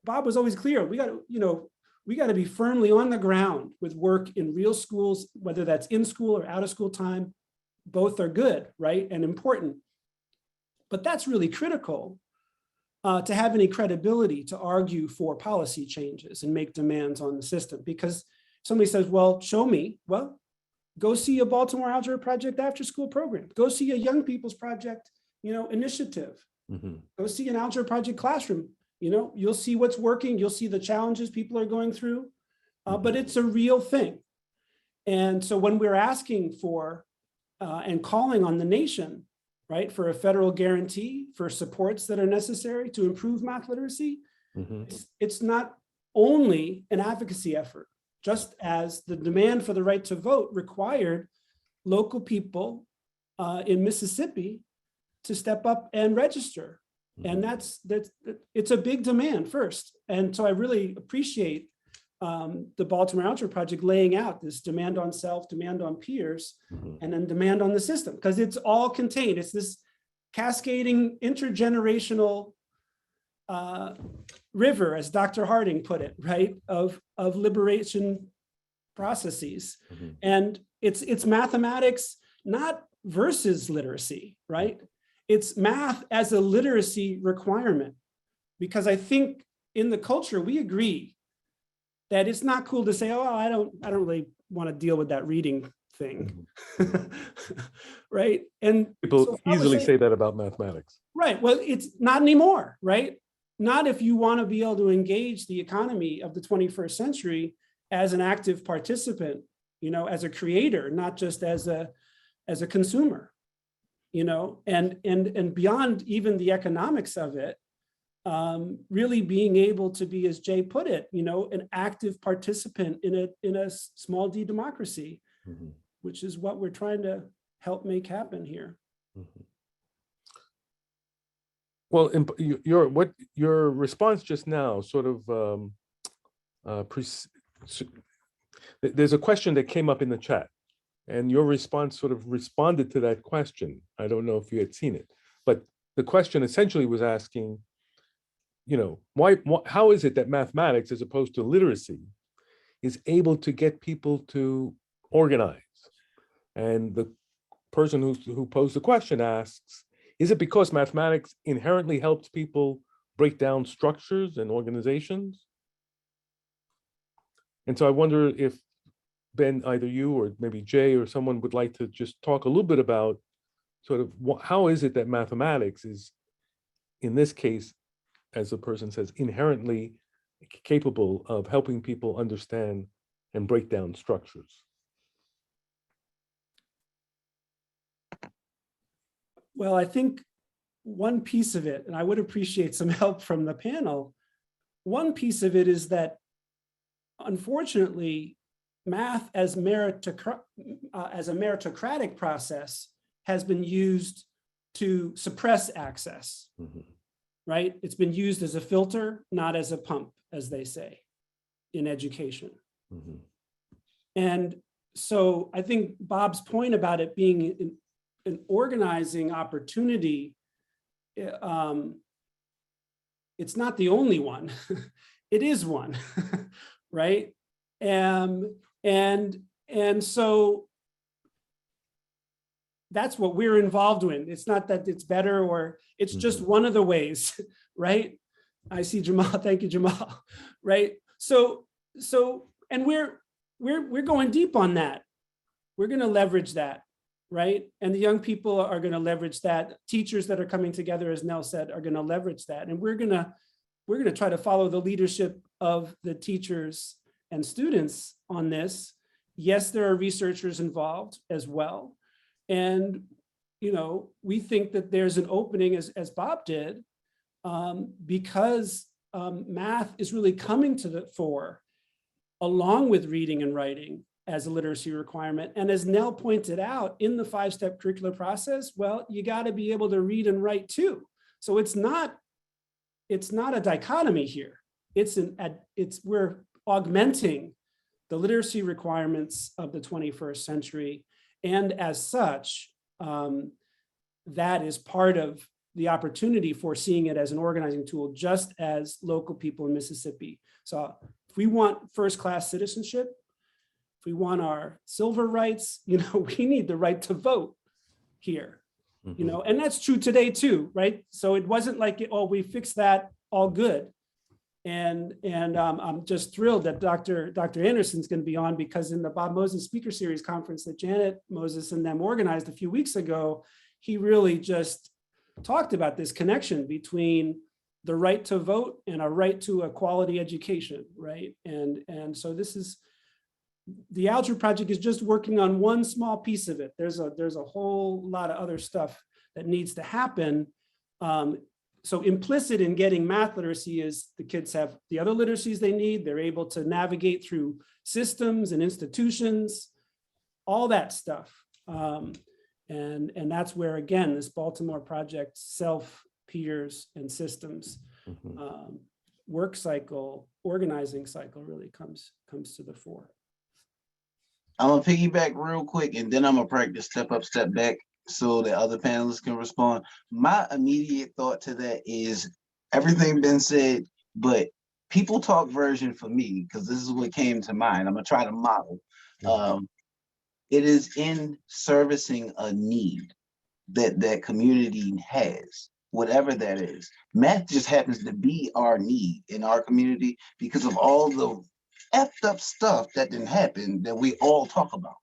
Bob was always clear, we got to be firmly on the ground with work in real schools, whether that's in school or out of school time, both are good, right? And important. But that's really critical to have any credibility to argue for policy changes and make demands on the system. Because somebody says, well, show me. Well, go see a Baltimore Algebra Project after school program. Go see a Young People's Project, initiative. Go see an Algebra Project classroom. You'll see what's working. You'll see the challenges people are going through, but it's a real thing. And so when we're asking for and calling on the nation, right, for a federal guarantee for supports that are necessary to improve math literacy, it's not only an advocacy effort, just as the demand for the right to vote required local people in Mississippi to step up and register. And it's a big demand first. And so I really appreciate the Baltimore Algebra Project laying out this demand on self, demand on peers, and then demand on the system, because it's all contained. It's this cascading intergenerational river, as Dr. Harding put it, right, of liberation processes. And it's mathematics, not versus literacy, right? It's math as a literacy requirement, because I think in the culture, we agree that it's not cool to say, oh, I don't really want to deal with that reading thing, right? And people easily say that about mathematics. Right, well, it's not anymore, right? Not if you want to be able to engage the economy of the 21st century as an active participant, as a creator, not just as a consumer, and beyond even the economics of it, really being able to be, as Jay put it, an active participant in a small d democracy, which is what we're trying to help make happen here. Well, your response just now sort of there's a question that came up in the chat, and your response sort of responded to that question. I don't know if you had seen it, but the question essentially was asking, how is it that mathematics, as opposed to literacy, is able to get people to organize? And the person who posed the question asks, is it because mathematics inherently helps people break down structures and organizations? And so I wonder if, Ben, either you or maybe Jay or someone would like to just talk a little bit about sort of how is it that mathematics is, in this case, as the person says, inherently capable of helping people understand and break down structures? Well, I think one piece of it, and I would appreciate some help from the panel, one piece of it is that, unfortunately, math as a meritocratic process has been used to suppress access, right? It's been used as a filter, not as a pump, as they say, in education. And so I think Bob's point about it being an organizing opportunity, it's not the only one. It is one, right? And so that's what we're involved in. It's not that it's better, or it's just one of the ways, right? I see Jamal. Thank you, Jamal. Right. So, and we're going deep on that. we're going to leverage that, right? And the young people are going to leverage that. Teachers that are coming together, as Nell said, are going to leverage that. And we're going to try to follow the leadership of the teachers and students on this. Yes, there are researchers involved as well. And, you know, we think that there's an opening, as Bob did, because math is really coming to the fore, along with reading and writing as a literacy requirement. And as Nell pointed out, in the 5-step curricular process, well, you got to be able to read and write too. So it's not a dichotomy here. We're augmenting the literacy requirements of the 21st century. And as such, that is part of the opportunity for seeing it as an organizing tool, just as local people in Mississippi. So if we want first-class citizenship, if we want our silver rights, you know, we need the right to vote here, you know, and that's true today too, right? So it wasn't like, oh, we fixed that, all good. And I'm just thrilled that Dr. Anderson's going to be on, because in the Bob Moses Speaker Series conference that Janet Moses and them organized a few weeks ago, he really just talked about this connection between the right to vote and a right to a quality education, right? And so this is, the Algebra Project is just working on one small piece of it. There's a whole lot of other stuff that needs to happen. So implicit in getting math literacy is the kids have the other literacies they need. They're able to navigate through systems and institutions, all that stuff. And that's where, again, this Baltimore Project self, peers, and systems work cycle, organizing cycle really comes to the fore. I'm gonna piggyback real quick, and then I'm gonna practice step up, step back, so that other panelists can respond. My immediate thought to that is everything been said, but people talk version for me, because this is what came to mind. I'm gonna try to model. It is in servicing a need that community has, whatever that is. Math just happens to be our need in our community because of all the effed up stuff that didn't happen that we all talk about.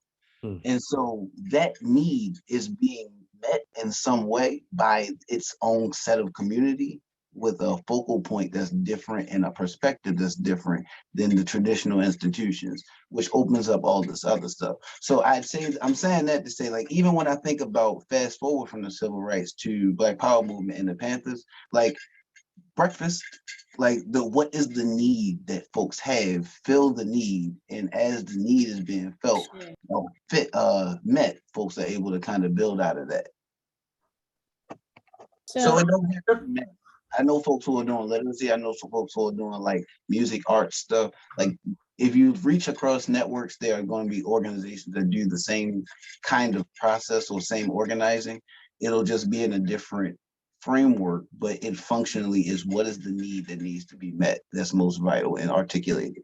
And so that need is being met in some way by its own set of community, with a focal point that's different and a perspective that's different than the traditional institutions, which opens up all this other stuff. So I'm saying that to say, like, even when I think about fast forward from the civil rights to Black Power movement and the Panthers, like breakfast, like what is the need that folks have, fill the need, and as the need is being felt, met, folks are able to kind of build out of that. So it don't have to be math. I know folks who are doing literacy. I know some folks who are doing like music, art stuff. Like if you reach across networks, there are going to be organizations that do the same kind of process or same organizing. It'll just be in a different framework, but it functionally is what is the need that needs to be met that's most vital and articulated.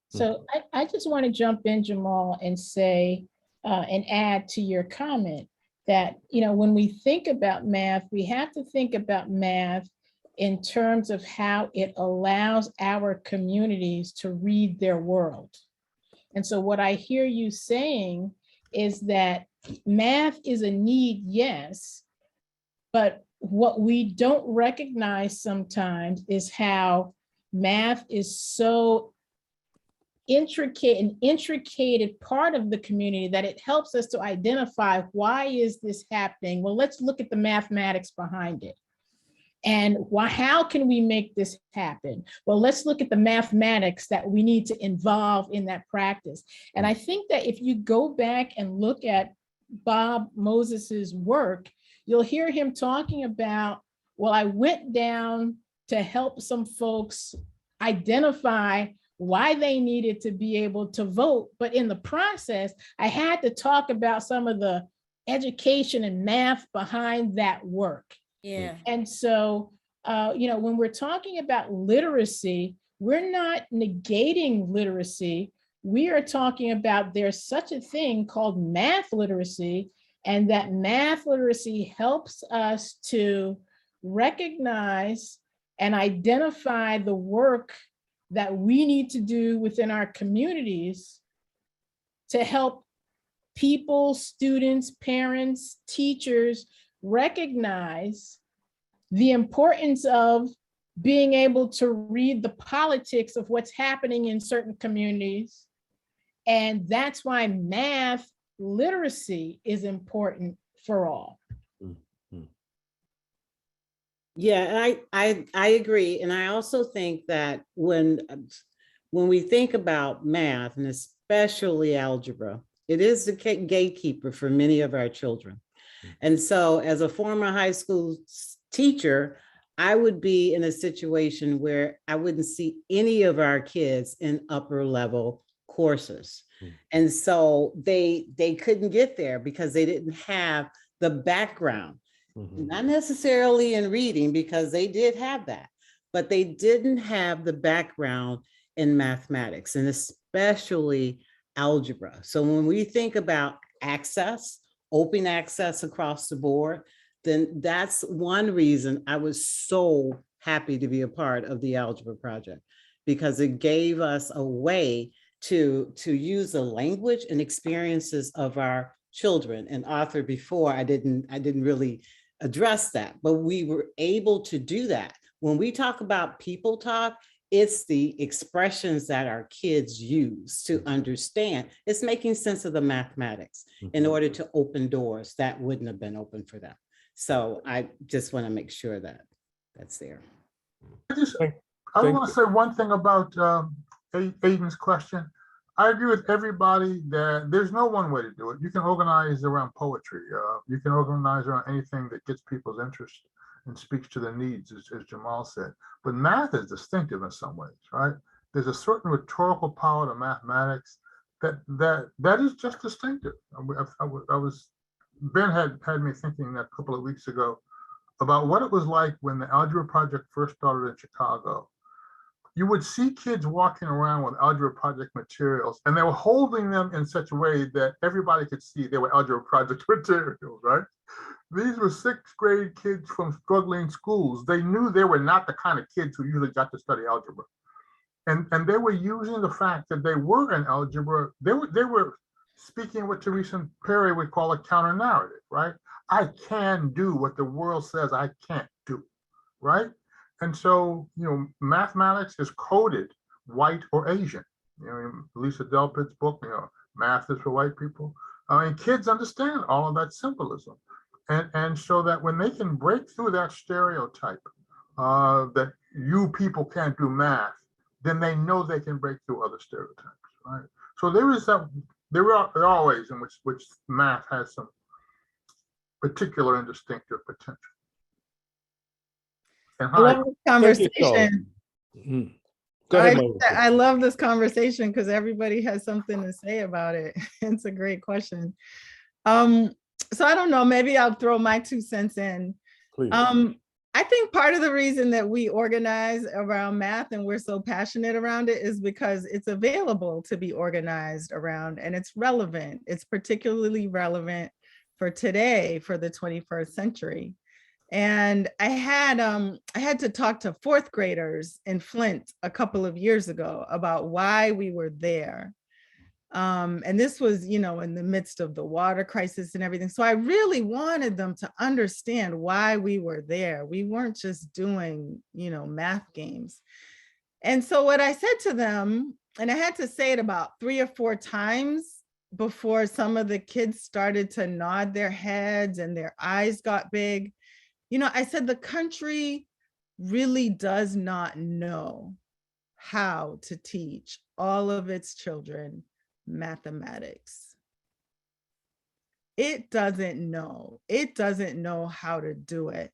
So I just want to jump in, Jamal, and say, and add to your comment that, you know, when we think about math, we have to think about math in terms of how it allows our communities to read their world. And so what I hear you saying is that math is a need, yes, but what we don't recognize sometimes is how math is so intricate, an intricated part of the community that it helps us to identify, why is this happening? Well, let's look at the mathematics behind it. And how can we make this happen? Well, let's look at the mathematics that we need to involve in that practice. And I think that if you go back and look at Bob Moses's work, you'll hear him talking about, well, I went down to help some folks identify why they needed to be able to vote. But in the process, I had to talk about some of the education and math behind that work. Yeah. And so, you know, when we're talking about literacy, we're not negating literacy. We are talking about there's such a thing called math literacy, and that math literacy helps us to recognize and identify the work that we need to do within our communities to help people, students, parents, teachers recognize the importance of being able to read the politics of what's happening in certain communities. And that's why math literacy is important for all. Yeah, I agree. And I also think that when we think about math, and especially algebra, it is the gatekeeper for many of our children. And so as a former high school teacher, I would be in a situation where I wouldn't see any of our kids in upper level courses. And so they couldn't get there because they didn't have the background, not necessarily in reading, because they did have that, but they didn't have the background in mathematics and especially algebra. So when we think about access, open access across the board, then that's one reason I was so happy to be a part of the Algebra Project, because it gave us a way to use the language and experiences of our children. And Arthur, before I didn't really address that, but we were able to do that. When we talk about people talk, it's the expressions that our kids use to understand. It's making sense of the mathematics in order to open doors that wouldn't have been open for them. So I just want to make sure that that's there. I want to say one thing about Aiden's question. I agree with everybody that there's no one way to do it. You can organize around poetry. You can organize around anything that gets people's interest and speaks to their needs, as Jamal said. But math is distinctive in some ways, right? There's a certain rhetorical power to mathematics that is just distinctive. Ben had me thinking a couple of weeks ago about what it was like when the Algebra Project first started in Chicago. You would see kids walking around with Algebra Project materials, and they were holding them in such a way that everybody could see they were Algebra Project materials, right? These were sixth grade kids from struggling schools. They knew they were not the kind of kids who usually got to study algebra. And they were using the fact that they were in algebra. They were speaking what Teresa Perry would call a counter narrative, right? I can do what the world says I can't do, right? And so, mathematics is coded white or Asian. Lisa Delpit's book, Math is for White People. And kids understand all of that symbolism. And so that when they can break through that stereotype that you people can't do math, then they know they can break through other stereotypes, right? So there are ways in which math has some particular and distinctive potential. And I love this conversation. Go ahead, I love this conversation because everybody has something to say about it. It's a great question. So I don't know, maybe I'll throw my 2 cents in. Please. I think part of the reason that we organize around math and we're so passionate around it is because it's available to be organized around and it's relevant. It's particularly relevant for today, for the 21st century. And I had to talk to 4th graders in Flint a couple of years ago about why we were there. And this was, in the midst of the water crisis and everything. So I really wanted them to understand why we were there. We weren't just doing, math games. And so what I said to them, and I had to say it about 3 or 4 times before some of the kids started to nod their heads and their eyes got big. I said, the country really does not know how to teach all of its children mathematics. It doesn't know. It doesn't know how to do it.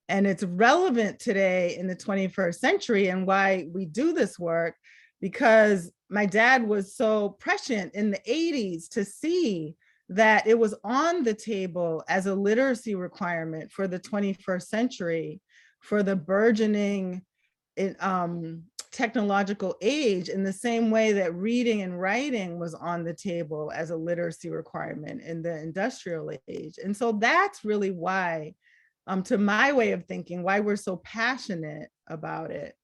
And it's relevant today in the 21st century and why we do this work, because my dad was so prescient in the 80s to see that it was on the table as a literacy requirement for the 21st century, for the burgeoning technological age, in the same way that reading and writing was on the table as a literacy requirement in the industrial age. And so that's really why, to my way of thinking, why we're so passionate about it.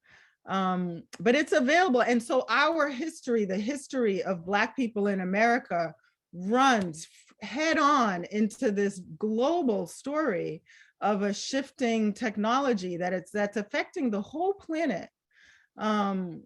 But it's available. And so our history, the history of Black people in America, runs head on into this global story of a shifting technology that's affecting the whole planet. And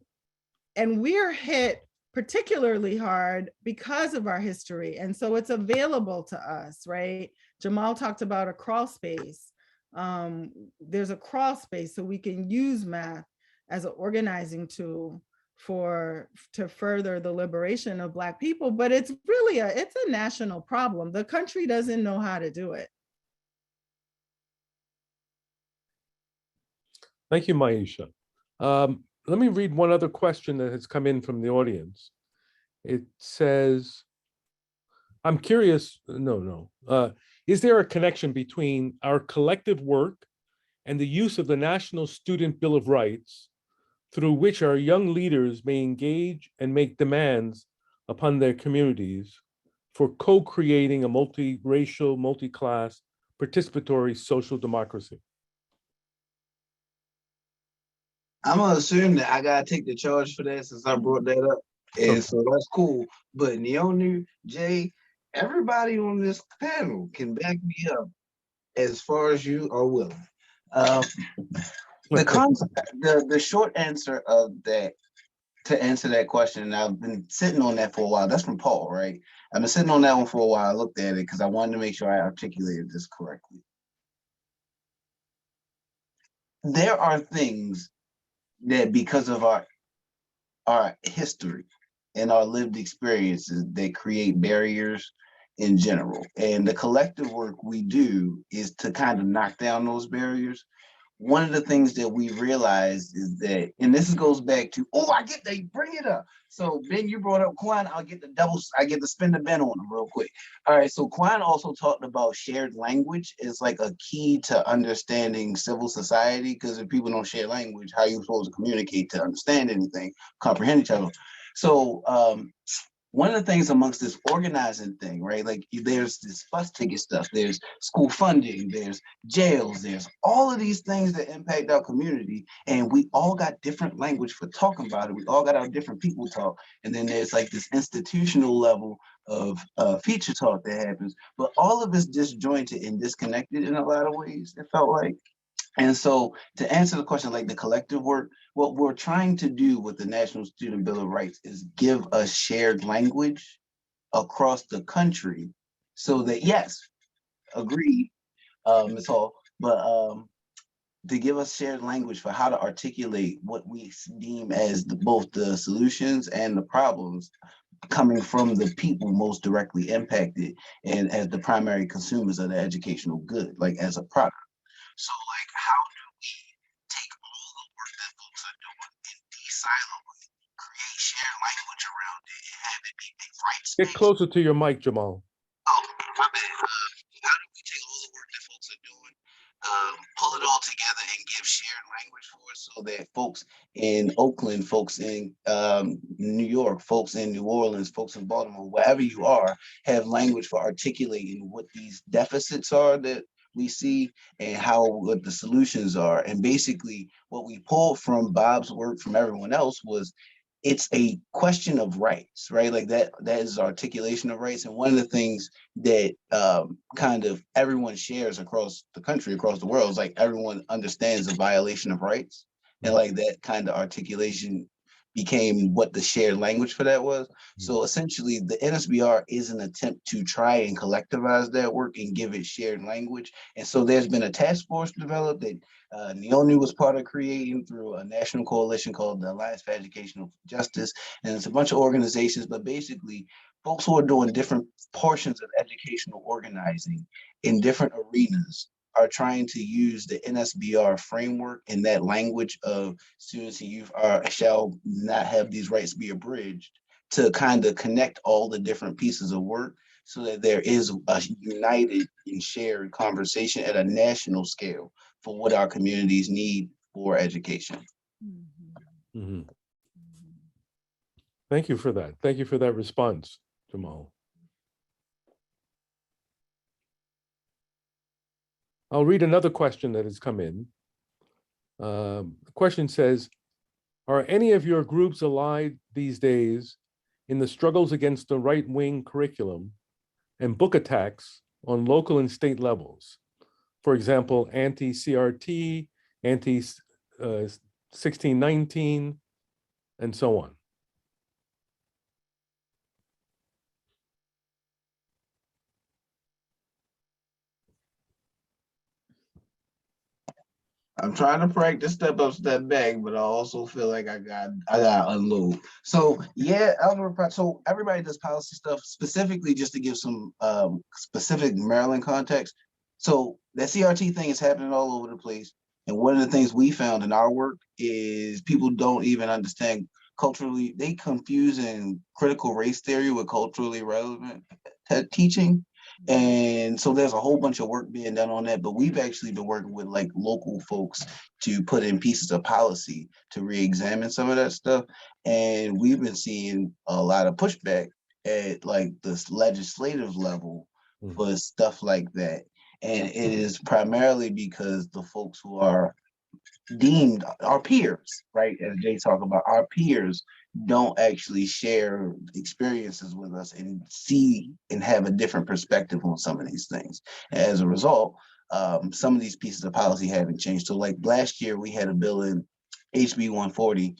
we're hit particularly hard because of our history. And so it's available to us, right? Jamal talked about a crawl space. There's a crawl space, so we can use math as an organizing tool to further the liberation of Black people, but it's really it's a national problem. The country doesn't know how to do it. Thank you, Maisha. Let me read one other question that has come in from the audience. It says, I'm curious, is there a connection between our collective work and the use of the National Student Bill of Rights, through which our young leaders may engage and make demands upon their communities for co-creating a multiracial, multi-class, participatory social democracy? I'm gonna assume that I gotta take the charge for that since I brought that up. And so that's cool. But Neonu, Jay, everybody on this panel can back me up as far as you are willing. The concept, the short answer of that, to answer that question, and I've been sitting on that for a while. That's from Paul, right? I've been sitting on that one for a while. I looked at it because I wanted to make sure I articulated this correctly. There are things that, because of our history and our lived experiences, that create barriers in general. And the collective work we do is to kind of knock down those barriers. One of the things that we realized is that, and this goes back to, I get to bring it up. So Ben, you brought up Quan, I get to spin the Ben on him real quick. All right, so Quan also talked about shared language is like a key to understanding civil society, because if people don't share language, how are you supposed to communicate to understand anything, comprehend each other? So one of the things amongst this organizing thing, right? Like there's this bus ticket stuff, there's school funding, there's jails, there's all of these things that impact our community. And we all got different language for talking about it. We all got our different people talk. And then there's like this institutional level of feature talk that happens. But all of it's disjointed and disconnected in a lot of ways, it felt like. And so to answer the question, like the collective work, what we're trying to do with the National Student Bill of Rights is give us shared language across the country so that, yes, agreed, Ms. Hall, but to give us shared language for how to articulate what we deem as both the solutions and the problems coming from the people most directly impacted and as the primary consumers of the educational good, like as a product. So like, how do we take all the work that folks are doing and de-silo it, create shared language around it, and have it be a right space? Get closer to your mic, Jamal. Oh, my bad. How do we take all the work that folks are doing, pull it all together and give shared language for it so that folks in Oakland, folks in New York, folks in New Orleans, folks in Baltimore, wherever you are, have language for articulating what these deficits are that we see and what the solutions are. And basically what we pulled from Bob's work, from everyone else, was it's a question of rights, right? Like that is articulation of rights. And one of the things that kind of everyone shares across the country, across the world, is like everyone understands the violation of rights. And like that kind of articulation became what the shared language for that was. So essentially the NSBR is an attempt to try and collectivize that work and give it shared language. And so there's been a task force developed that Neonu was part of creating through a national coalition called the Alliance for Educational Justice. And it's a bunch of organizations, but basically folks who are doing different portions of educational organizing in different arenas are trying to use the NSBR framework and that language of students and youth shall not have these rights be abridged to kind of connect all the different pieces of work so that there is a united and shared conversation at a national scale for what our communities need for education. Mm-hmm. Thank you for that. Thank you for that response, Jamal. I'll read another question that has come in. The question says, are any of your groups allied these days in the struggles against the right-wing curriculum and book attacks on local and state levels. For example, anti-CRT, anti-1619, and so on. I'm trying to practice step up, step back, but I also feel like I got to unload. So yeah, so everybody does policy stuff specifically just to give some specific Maryland context. So that CRT thing is happening all over the place. And one of the things we found in our work is people don't even understand culturally, they confusing critical race theory with culturally relevant teaching. And so there's a whole bunch of work being done on that, but we've actually been working with like local folks to put in pieces of policy to re-examine some of that stuff. And we've been seeing a lot of pushback at like this legislative level for stuff like that. And it is primarily because the folks who are deemed our peers, right? As Jay talked about, our peers don't actually share experiences with us and see and have a different perspective on some of these things. As a result, some of these pieces of policy haven't changed. So like last year, we had a bill in HB 140,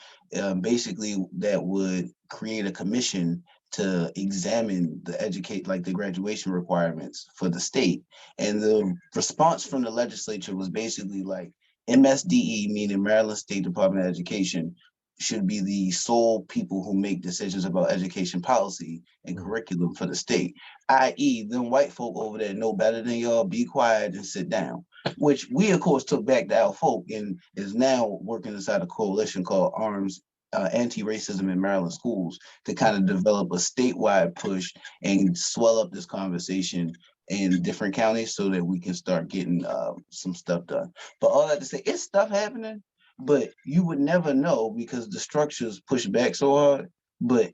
basically that would create a commission to examine the graduation requirements for the state. And the response from the legislature was basically like, MSDE, meaning Maryland State Department of Education, should be the sole people who make decisions about education policy and curriculum for the state, i.e. them white folk over there know better than y'all, be quiet and sit down, which we of course took back to our folk and is now working inside a coalition called ARMS, Anti-Racism in Maryland Schools, to kind of develop a statewide push and swell up this conversation in different counties so that we can start getting some stuff done. But all that to say, it's stuff happening, but you would never know because the structures push back so hard, but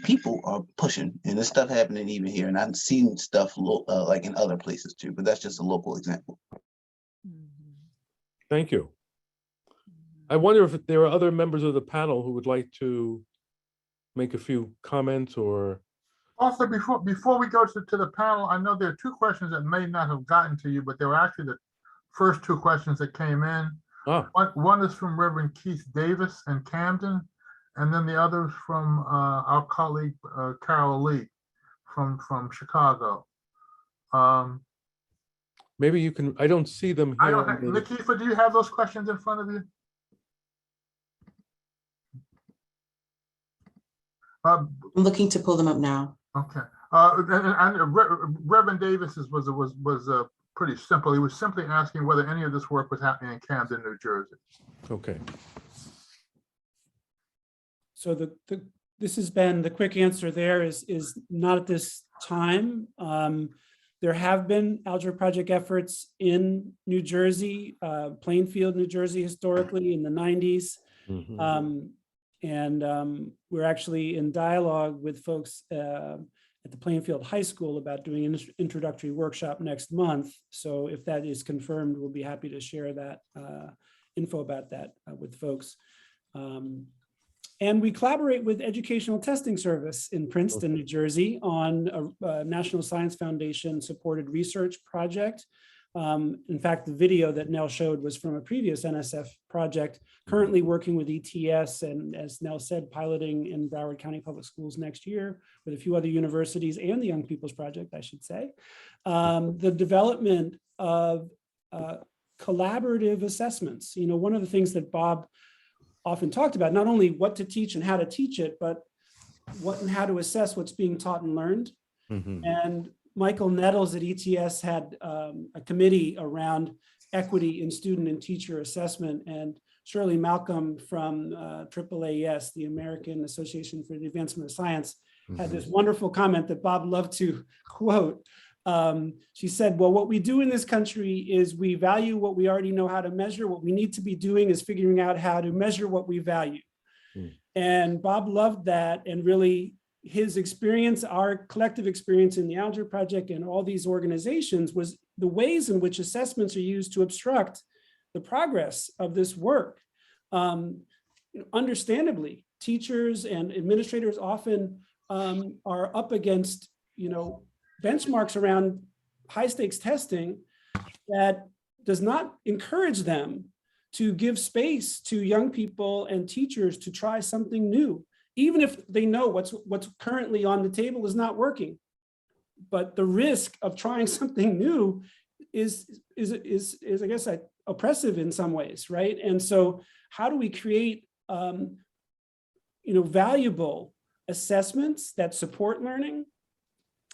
people are pushing and there's stuff happening even here. And I've seen stuff like in other places too, but that's just a local example. Thank you. I wonder if there are other members of the panel who would like to make a few comments or. Also, before we go to the panel, I know there are two questions that may not have gotten to you, but they were actually the first two questions that came in. Oh. One is from Reverend Keith Davis in Camden, and then the other is from our colleague Carol Lee from Chicago. Maybe you can, I don't see them here. Lakeitha, do you have those questions in front of you? I'm looking to pull them up now. Okay. And Reverend Davis was pretty simple. He was simply asking whether any of this work was happening in Camden, New Jersey. Okay. So this has been, the quick answer there is not at this time. There have been Algebra Project efforts in New Jersey, Plainfield, New Jersey, historically in the 90s. We're actually in dialogue with folks at the Plainfield High School about doing an introductory workshop next month. So if that is confirmed, we'll be happy to share that info about that with folks. And we collaborate with Educational Testing Service in Princeton, New Jersey on a National Science Foundation supported research project. In fact, the video that Nell showed was from a previous NSF project, currently working with ETS and, as Nell said, piloting in Broward County Public Schools next year with a few other universities and the Young People's Project, I should say. The development of collaborative assessments. You know, one of the things that Bob often talked about, not only what to teach and how to teach it, but what and how to assess what's being taught and learned. And Michael Nettles at ETS had a committee around equity in student and teacher assessment, and Shirley Malcolm from AAAS, the American Association for the Advancement of Science, had this wonderful comment that Bob loved to quote. She said, well, what we do in this country is we value what we already know how to measure. What we need to be doing is figuring out how to measure what we value. And Bob loved that, and really his experience, our collective experience in the Algebra Project and all these organizations, was the ways in which assessments are used to obstruct the progress of this work. Understandably, teachers and administrators often are up against, benchmarks around high stakes testing that does not encourage them to give space to young people and teachers to try something new, even if they know what's currently on the table is not working. But the risk of trying something new is I guess, oppressive in some ways, right? And so how do we create valuable assessments that support learning?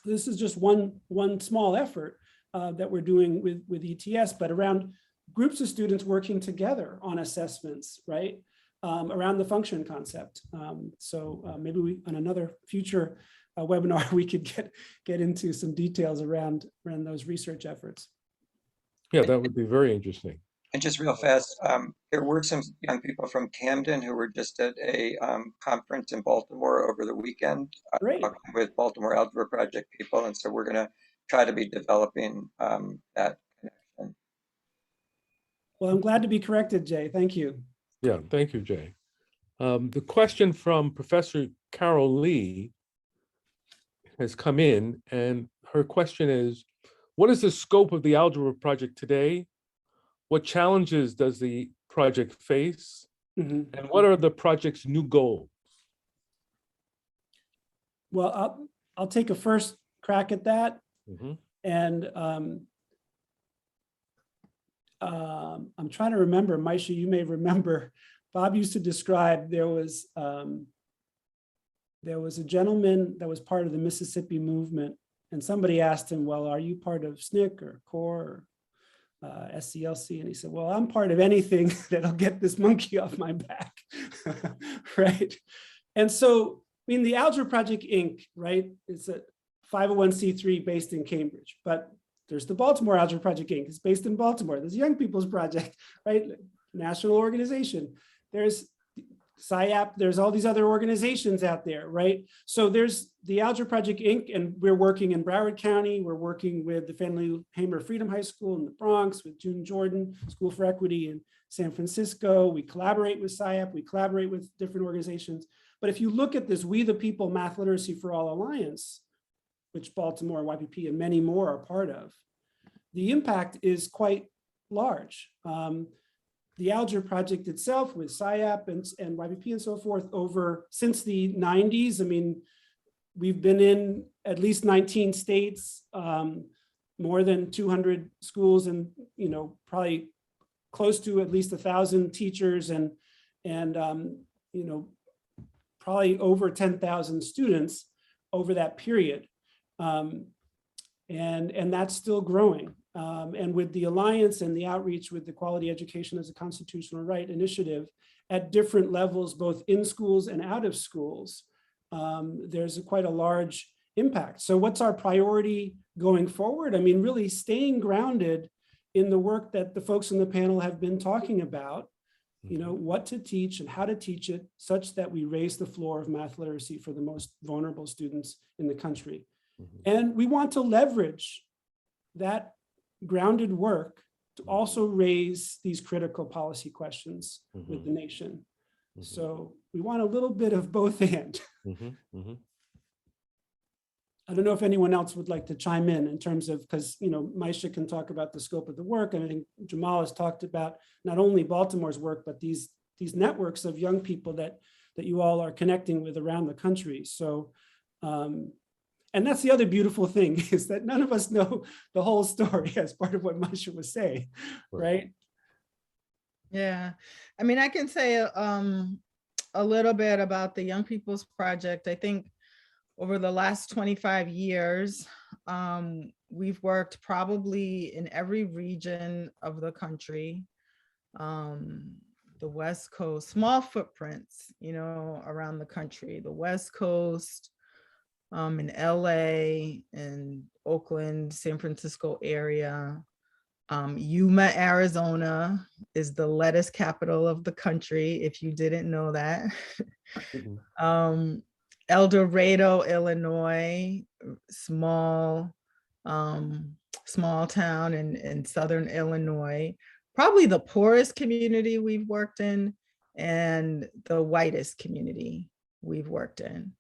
This is just one small effort that we're doing with ETS, but around groups of students working together on assessments, right? Around the function concept. So maybe on another future webinar, we could get into some details around those research efforts. Yeah, that would be very interesting. And just real fast, there were some young people from Camden who were just at a conference in Baltimore over the weekend with Baltimore Algebra Project people. And so we're going to try to be developing that connection. Well, I'm glad to be corrected, Jay. Thank you. Yeah, thank you, Jay. The question from Professor Carol Lee has come in, and her question is, what is the scope of the Algebra Project today? What challenges does the project face? And what are the project's new goals? Well, I'll take a first crack at that. And I'm trying to remember, Maisha, you may remember, Bob used to describe there was a gentleman that was part of the Mississippi movement, and somebody asked him, well, are you part of SNCC or CORE or SCLC? And he said, well, I'm part of anything that'll get this monkey off my back, right? And so, I mean, the Algebra Project, Inc., right? It's a 501c3 based in Cambridge, but there's the Baltimore Algebra Project, Inc. It's based in Baltimore. There's Young People's Project, right? National organization. There's SIAP, there's all these other organizations out there, right? So there's the Algebra Project, Inc., and we're working in Broward County. We're working with the Fannie Hamer Freedom High School in the Bronx, with June Jordan School for Equity in San Francisco. We collaborate with SIAP, we collaborate with different organizations. But if you look at this We the People Math Literacy for All Alliance, which Baltimore, YPP, and many more are part of, the impact is quite large. The Algebra Project itself with SIAP and YPP and so forth since the 90s, I mean, we've been in at least 19 states, more than 200 schools, and probably close to at least 1,000 teachers, and probably over 10,000 students over that period. And that's still growing. And with the Alliance and the outreach with the Quality Education as a Constitutional Right initiative at different levels, both in schools and out of schools, there's quite a large impact. So what's our priority going forward? I mean, really staying grounded in the work that the folks in the panel have been talking about, what to teach and how to teach it such that we raise the floor of math literacy for the most vulnerable students in the country. And we want to leverage that grounded work to also raise these critical policy questions with the nation. So we want a little bit of both and. I don't know if anyone else would like to chime in terms of, because Maisha can talk about the scope of the work, and I think Jamal has talked about not only Baltimore's work, but these networks of young people that you all are connecting with around the country. So and that's the other beautiful thing, is that none of us know the whole story, as part of what Maisha was saying, right? Yeah, I mean, I can say a little bit about the Young People's Project. I think over the last 25 years, we've worked probably in every region of the country, the West Coast, small footprints, around the country, the West Coast, in LA and Oakland, San Francisco area. Yuma, Arizona is the lettuce capital of the country, if you didn't know that. El Dorado, Illinois, small town in Southern Illinois, probably the poorest community we've worked in and the whitest community we've worked in.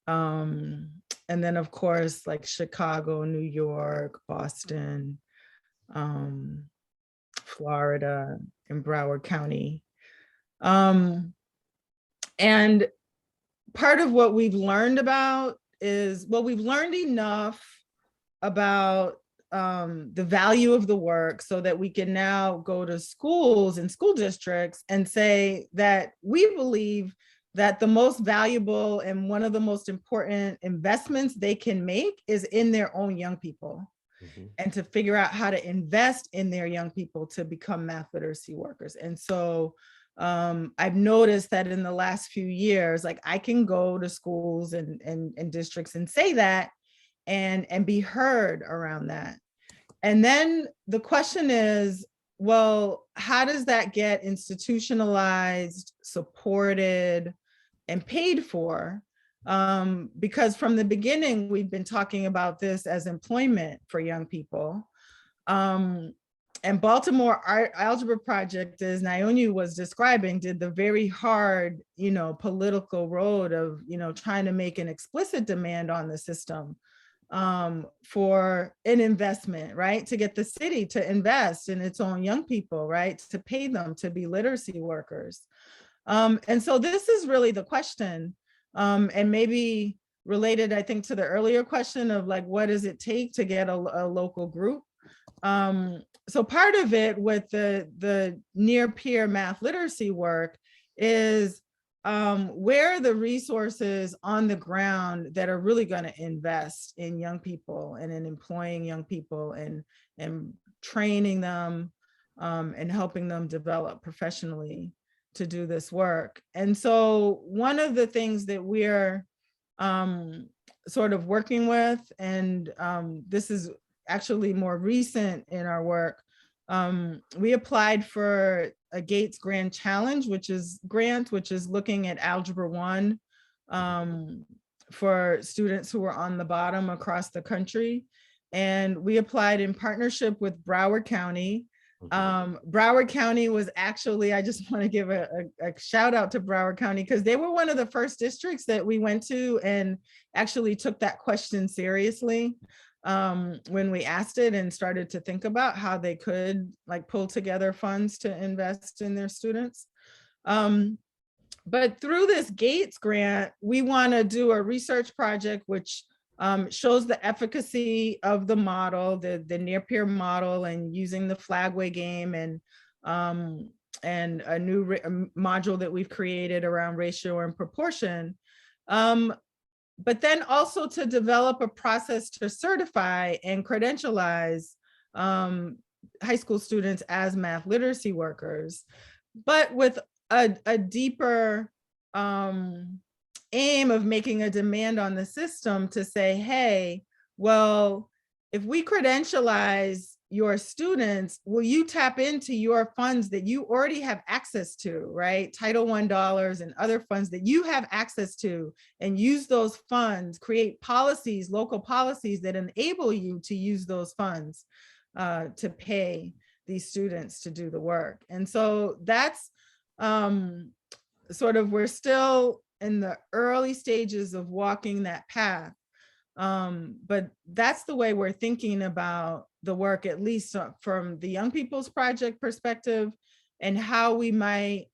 And then of course, like Chicago, New York, Boston, Florida, and Broward County. And part of what we've learned about is, well, we've learned enough about the value of the work so that we can now go to schools and school districts and say that we believe that the most valuable and one of the most important investments they can make is in their own young people. And to figure out how to invest in their young people to become math literacy workers. And so I've noticed that in the last few years, like I can go to schools and districts and say that and be heard around that. And then the question is, well, how does that get institutionalized, supported, and paid for? Because from the beginning, we've been talking about this as employment for young people. And Baltimore Algebra Project, as Naomi was describing, did the very hard, political road of, trying to make an explicit demand on the system for an investment, right? To get the city to invest in its own young people, right? To pay them to be literacy workers. And so this is really the question. And maybe related, I think, to the earlier question of like, what does it take to get a local group? So part of it with the near peer math literacy work is where are the resources on the ground that are really going to invest in young people and in employing young people and training them and helping them develop professionally to do this work. And so one of the things that we're sort of working with, and this is actually more recent in our work, we applied for a Gates Grand Challenge, which is looking at Algebra 1 for students who are on the bottom across the country. And we applied in partnership with Broward County. Broward County was actually, I just want to give a shout out to Broward County because they were one of the first districts that we went to and actually took that question seriously when we asked it and started to think about how they could like pull together funds to invest in their students. But through this Gates grant, we want to do a research project which shows the efficacy of the model, the near peer model, and using the flagway game and a new module that we've created around ratio and proportion. But then also to develop a process to certify and credentialize high school students as math literacy workers, but with a deeper aim of making a demand on the system to say, hey, well, if we credentialize your students, will you tap into your funds that you already have access to, right? Title I dollars and other funds that you have access to, and use those funds, create policies, local policies that enable you to use those funds to pay these students to do the work. And so that's sort of, we're still in the early stages of walking that path. But that's the way we're thinking about the work, at least from the Young People's Project perspective, and how we might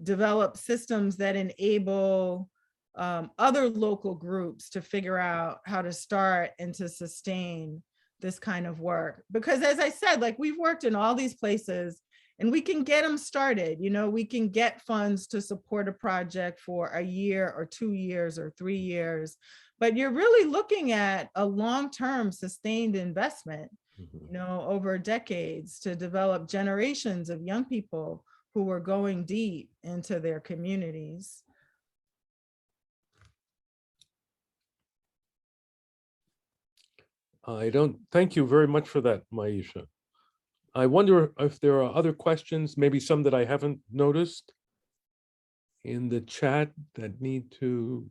develop systems that enable other local groups to figure out how to start and to sustain this kind of work. Because as I said, like we've worked in all these places and we can get them started, we can get funds to support a project for a year or 2 years or 3 years. But you're really looking at a long-term sustained investment, over decades to develop generations of young people who are going deep into their communities. Thank you very much for that, Maisha. I wonder if there are other questions, maybe some that I haven't noticed in the chat that need to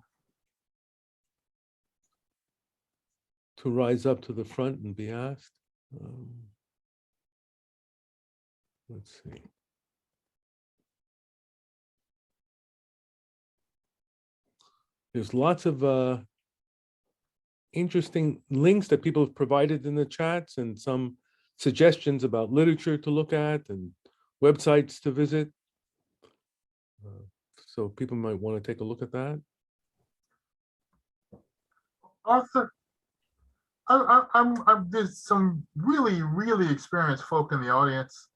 rise up to the front and be asked. Let's see. There's lots of interesting links that people have provided in the chats and some suggestions about literature to look at and websites to visit. So people might want to take a look at that. Arthur, there's some really experienced folk in the audience.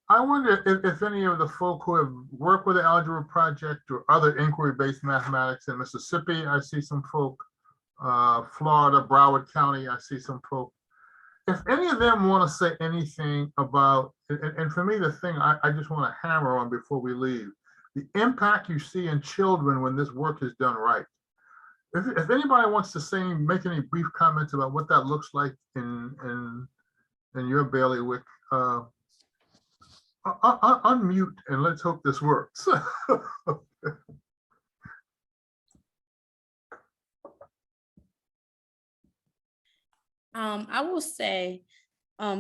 I wonder if any of the folk who have worked with the Algebra Project or other inquiry-based mathematics in Mississippi, I see some folk, Florida, Broward County, I see some folk. If any of them want to say anything about, and for me, the thing I just want to hammer on before we leave, the impact you see in children when this work is done right. If anybody wants to say, make any brief comments about what that looks like in your bailiwick, unmute and let's hope this works. I will say,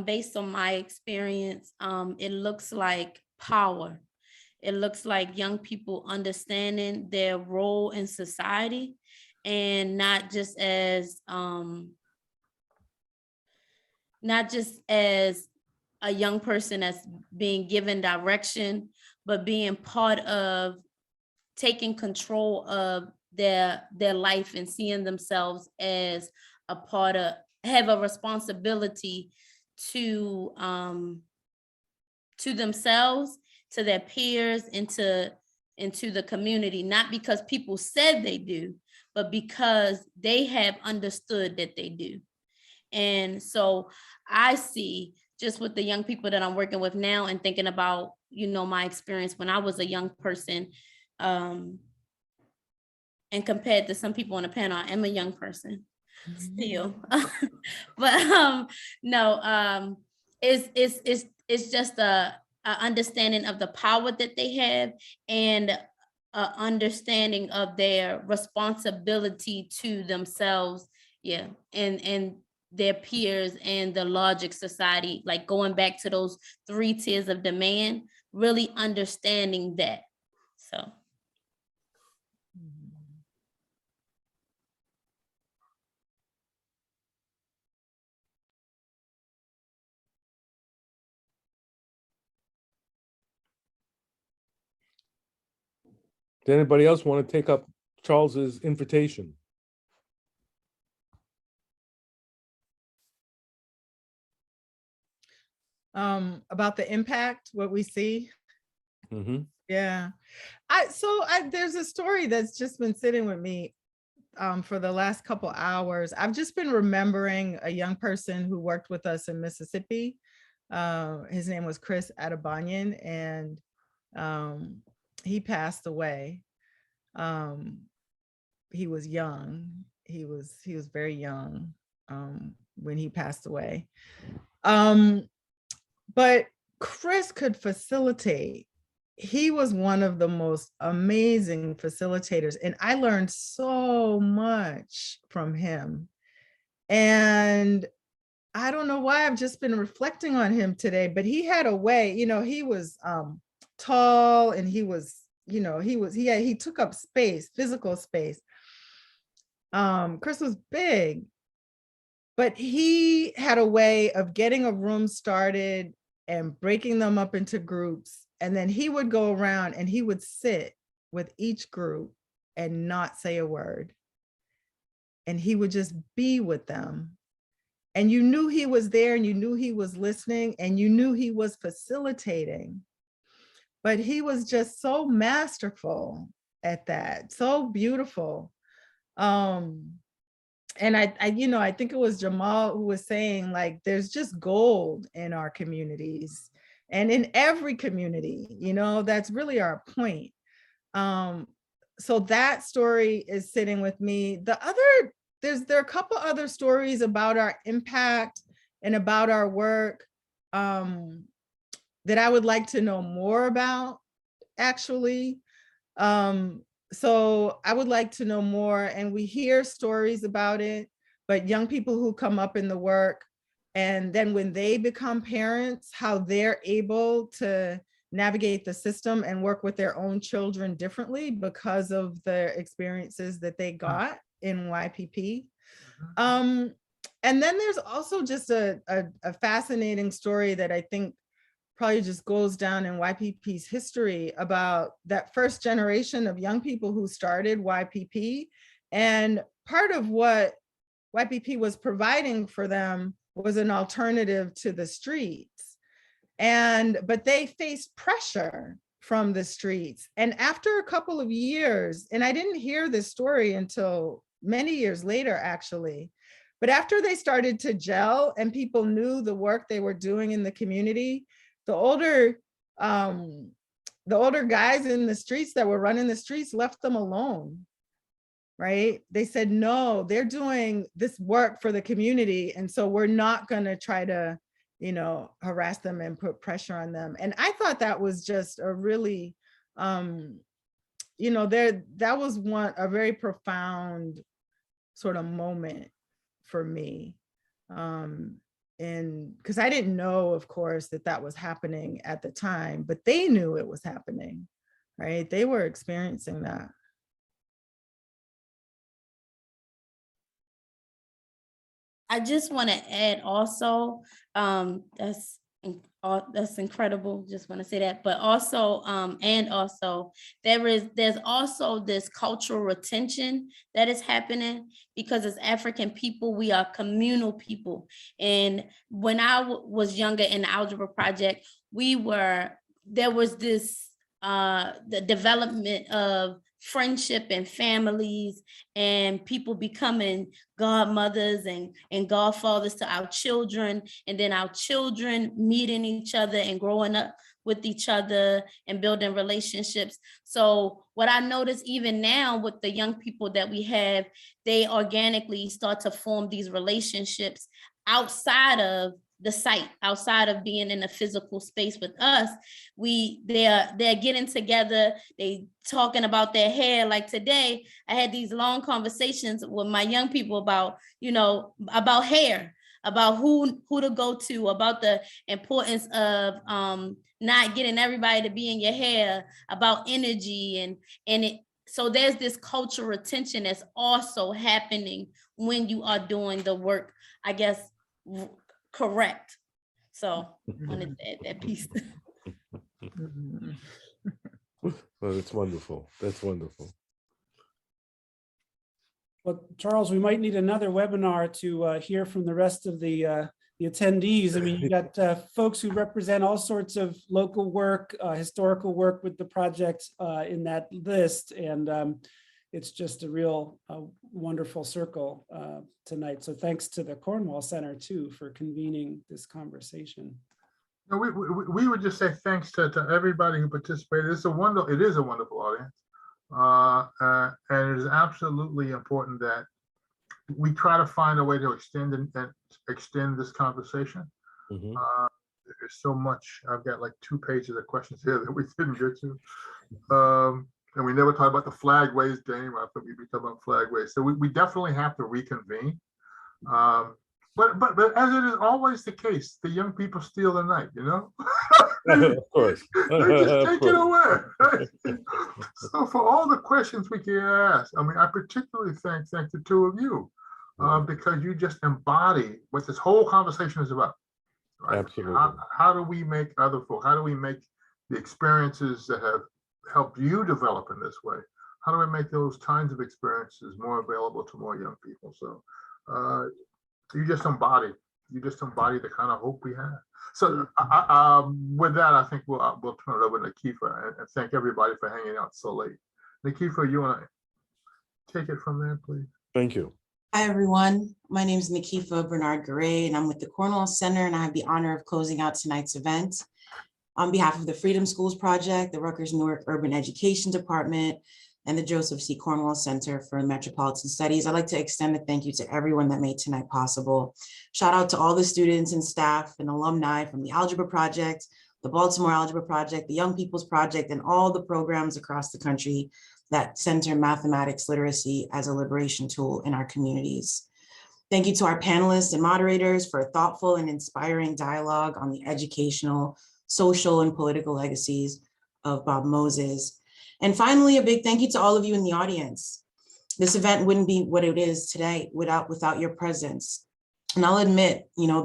based on my experience, it looks like power. It looks like young people understanding their role in society, and not just as a young person that's being given direction, but being part of taking control of their life and seeing themselves as a part of, have a responsibility to themselves, to their peers, into the community, not because people said they do, but because they have understood that they do. And so I see, just with the young people that I'm working with now and thinking about, my experience when I was a young person, and compared to some people on the panel, I am a young person still. But no, it's just a understanding of the power that they have, and a understanding of their responsibility to themselves, and their peers and the logic society, like going back to those 3 tiers of demand, really understanding that. So. Does anybody else want to take up Charles's invitation? About the impact, what we see. Mm-hmm. Yeah. There's a story that's just been sitting with me for the last couple hours. I've just been remembering a young person who worked with us in Mississippi. His name was Chris Adebanyan, and he passed away. He was young. He was very young when he passed away. But Chris could facilitate. He was one of the most amazing facilitators, and I learned so much from him. And I don't know why I've just been reflecting on him today, but he had a way, he was tall, and he took up space, physical space. Chris was big, but he had a way of getting a room started and breaking them up into groups. And then he would go around and he would sit with each group and not say a word. And he would just be with them. And you knew he was there, and you knew he was listening, and you knew he was facilitating. But he was just so masterful at that, so beautiful. And I think it was Jamal who was saying, like, there's just gold in our communities and in every community, that's really our point. So that story is sitting with me. There are a couple other stories about our impact and about our work that I would like to know more about, actually. So I would like to know more, and we hear stories about it, but young people who come up in the work, and then when they become parents, how they're able to navigate the system and work with their own children differently because of the experiences that they got in YPP. And then there's also just a fascinating story that I think probably just goes down in YPP's history about that first generation of young people who started YPP. And part of what YPP was providing for them was an alternative to the streets. But they faced pressure from the streets. And after a couple of years, and I didn't hear this story until many years later, actually, but after they started to gel and people knew the work they were doing in the community, the older guys in the streets that were running the streets left them alone, right? They said, no, they're doing this work for the community. And so we're not gonna try to, harass them and put pressure on them. And I thought that was just a really, that was a very profound sort of moment for me. And because I didn't know, of course, that was happening at the time, but they knew it was happening, right? They were experiencing that. I just want to add also, that's incredible. Just want to say that, but also, there's also this cultural retention that is happening because as African people, we are communal people. And when I was younger in the Algebra Project, there was this, the development of friendship and families and people becoming godmothers and godfathers to our children, and then our children meeting each other and growing up with each other and building relationships. So what I notice even now with the young people that we have, they organically start to form these relationships outside of the site, outside of being in a physical space with us. They're getting together, they talking about their hair. Like today, I had these long conversations with my young people about, about hair, about who to go to, about the importance of not getting everybody to be in your hair, about energy so there's this cultural retention that's also happening when you are doing the work, I guess, correct. So I wanted to add that piece. Well, that's wonderful. That's wonderful. Well, Charles, we might need another webinar to hear from the rest of the attendees. I mean, you got folks who represent all sorts of local work, historical work with the project in that list. And it's just a real wonderful circle tonight. So thanks to the Cornwall Center too for convening this conversation. No, we would just say thanks to everybody who participated. It is a wonderful audience. And it is absolutely important that we try to find a way to extend this conversation. Mm-hmm. There's so much. I've got like 2 pages of questions here that we didn't get to. And we never talk about the flagways game. I thought we'd be talking about flagways. So we definitely have to reconvene. But as it is always the case, the young people steal the night, Of course. They just take it away. Right? So for all the questions we can ask, I mean, I particularly thank the 2 of you because you just embody what this whole conversation is about. Right? Absolutely. How do we make other folk? How do we make the experiences that have helped you develop in this way? How do we make those kinds of experiences more available to more young people? So you just embody the kind of hope we have. So with that, I think we'll turn it over to Nikifa and thank everybody for hanging out so late. Nikifa, you want to take it from there, please? Thank you. Hi, everyone. My name is Nikifa Bernard-Garay, and I'm with the Cornwall Center, and I have the honor of closing out tonight's event. On behalf of the Freedom Schools Project, the Rutgers Newark Urban Education Department, and the Joseph C. Cornwall Center for Metropolitan Studies, I'd like to extend a thank you to everyone that made tonight possible. Shout out to all the students and staff and alumni from the Algebra Project, the Baltimore Algebra Project, the Young People's Project, and all the programs across the country that center mathematics literacy as a liberation tool in our communities. Thank you to our panelists and moderators for a thoughtful and inspiring dialogue on the educational social and political legacies of Bob Moses. And finally, a big thank you to all of you in the audience. This event wouldn't be what it is today without your presence. And I'll admit, you know,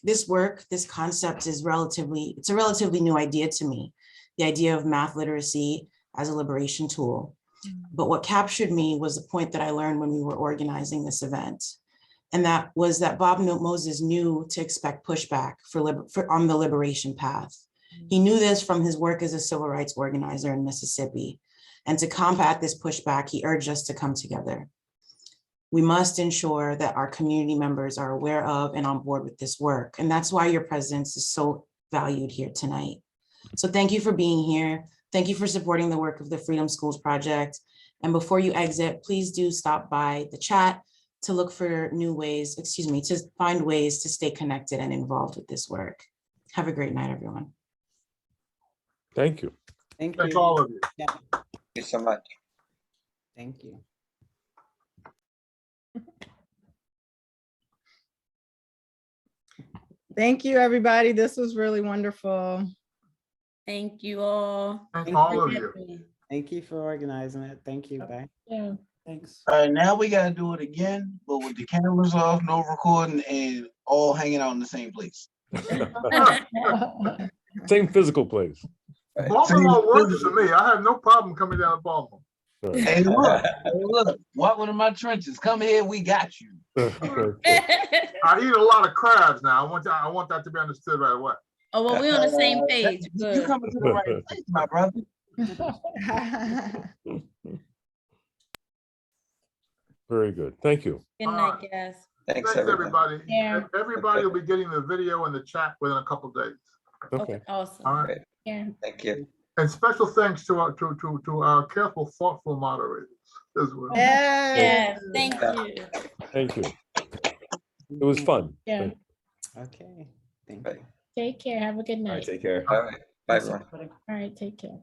this concept is it's a relatively new idea to me, the idea of math literacy as a liberation tool. But what captured me was the point that I learned when we were organizing this event. And that was that Bob Moses knew to expect pushback on the liberation path. He knew this from his work as a civil rights organizer in Mississippi. And to combat this pushback, he urged us to come together. We must ensure that our community members are aware of and on board with this work. And that's why your presence is so valued here tonight. So thank you for being here. Thank you for supporting the work of the Freedom Schools Project. And before you exit, please do stop by the chat to look for to find ways to stay connected and involved with this work. Have a great night, everyone. Thank you. Thank Thank you. all of you. Yeah. Thank you so much. Thank you. Thank you, everybody. This was really wonderful. Thank you all. Thank all of you. Thank you for organizing it. Thank you. Bye. Yeah. Thanks. All right, now we gotta do it again, but with the cameras off, no recording, and all hanging out in the same place. Same physical place. Baltimore works for me. I have no problem coming down to Baltimore. Hey, look, walk one of my trenches. Come here, we got you. I eat a lot of crabs now. I want that to be understood right away. Oh, well, we're on the same page. You Good. coming to the right place, my brother. Very good. Thank you. Good night, guys. Thanks everybody. Yeah. Everybody will be getting the video and the chat within a couple days. Okay. Awesome. All right. Yeah. Thank you. And special thanks to our careful, thoughtful moderators as well. Yes, thank you. Thank you. It was fun. Yeah. Okay. Thank you. Take care. Have a good night. Take care. All right. Bye, everyone. All right. Take care.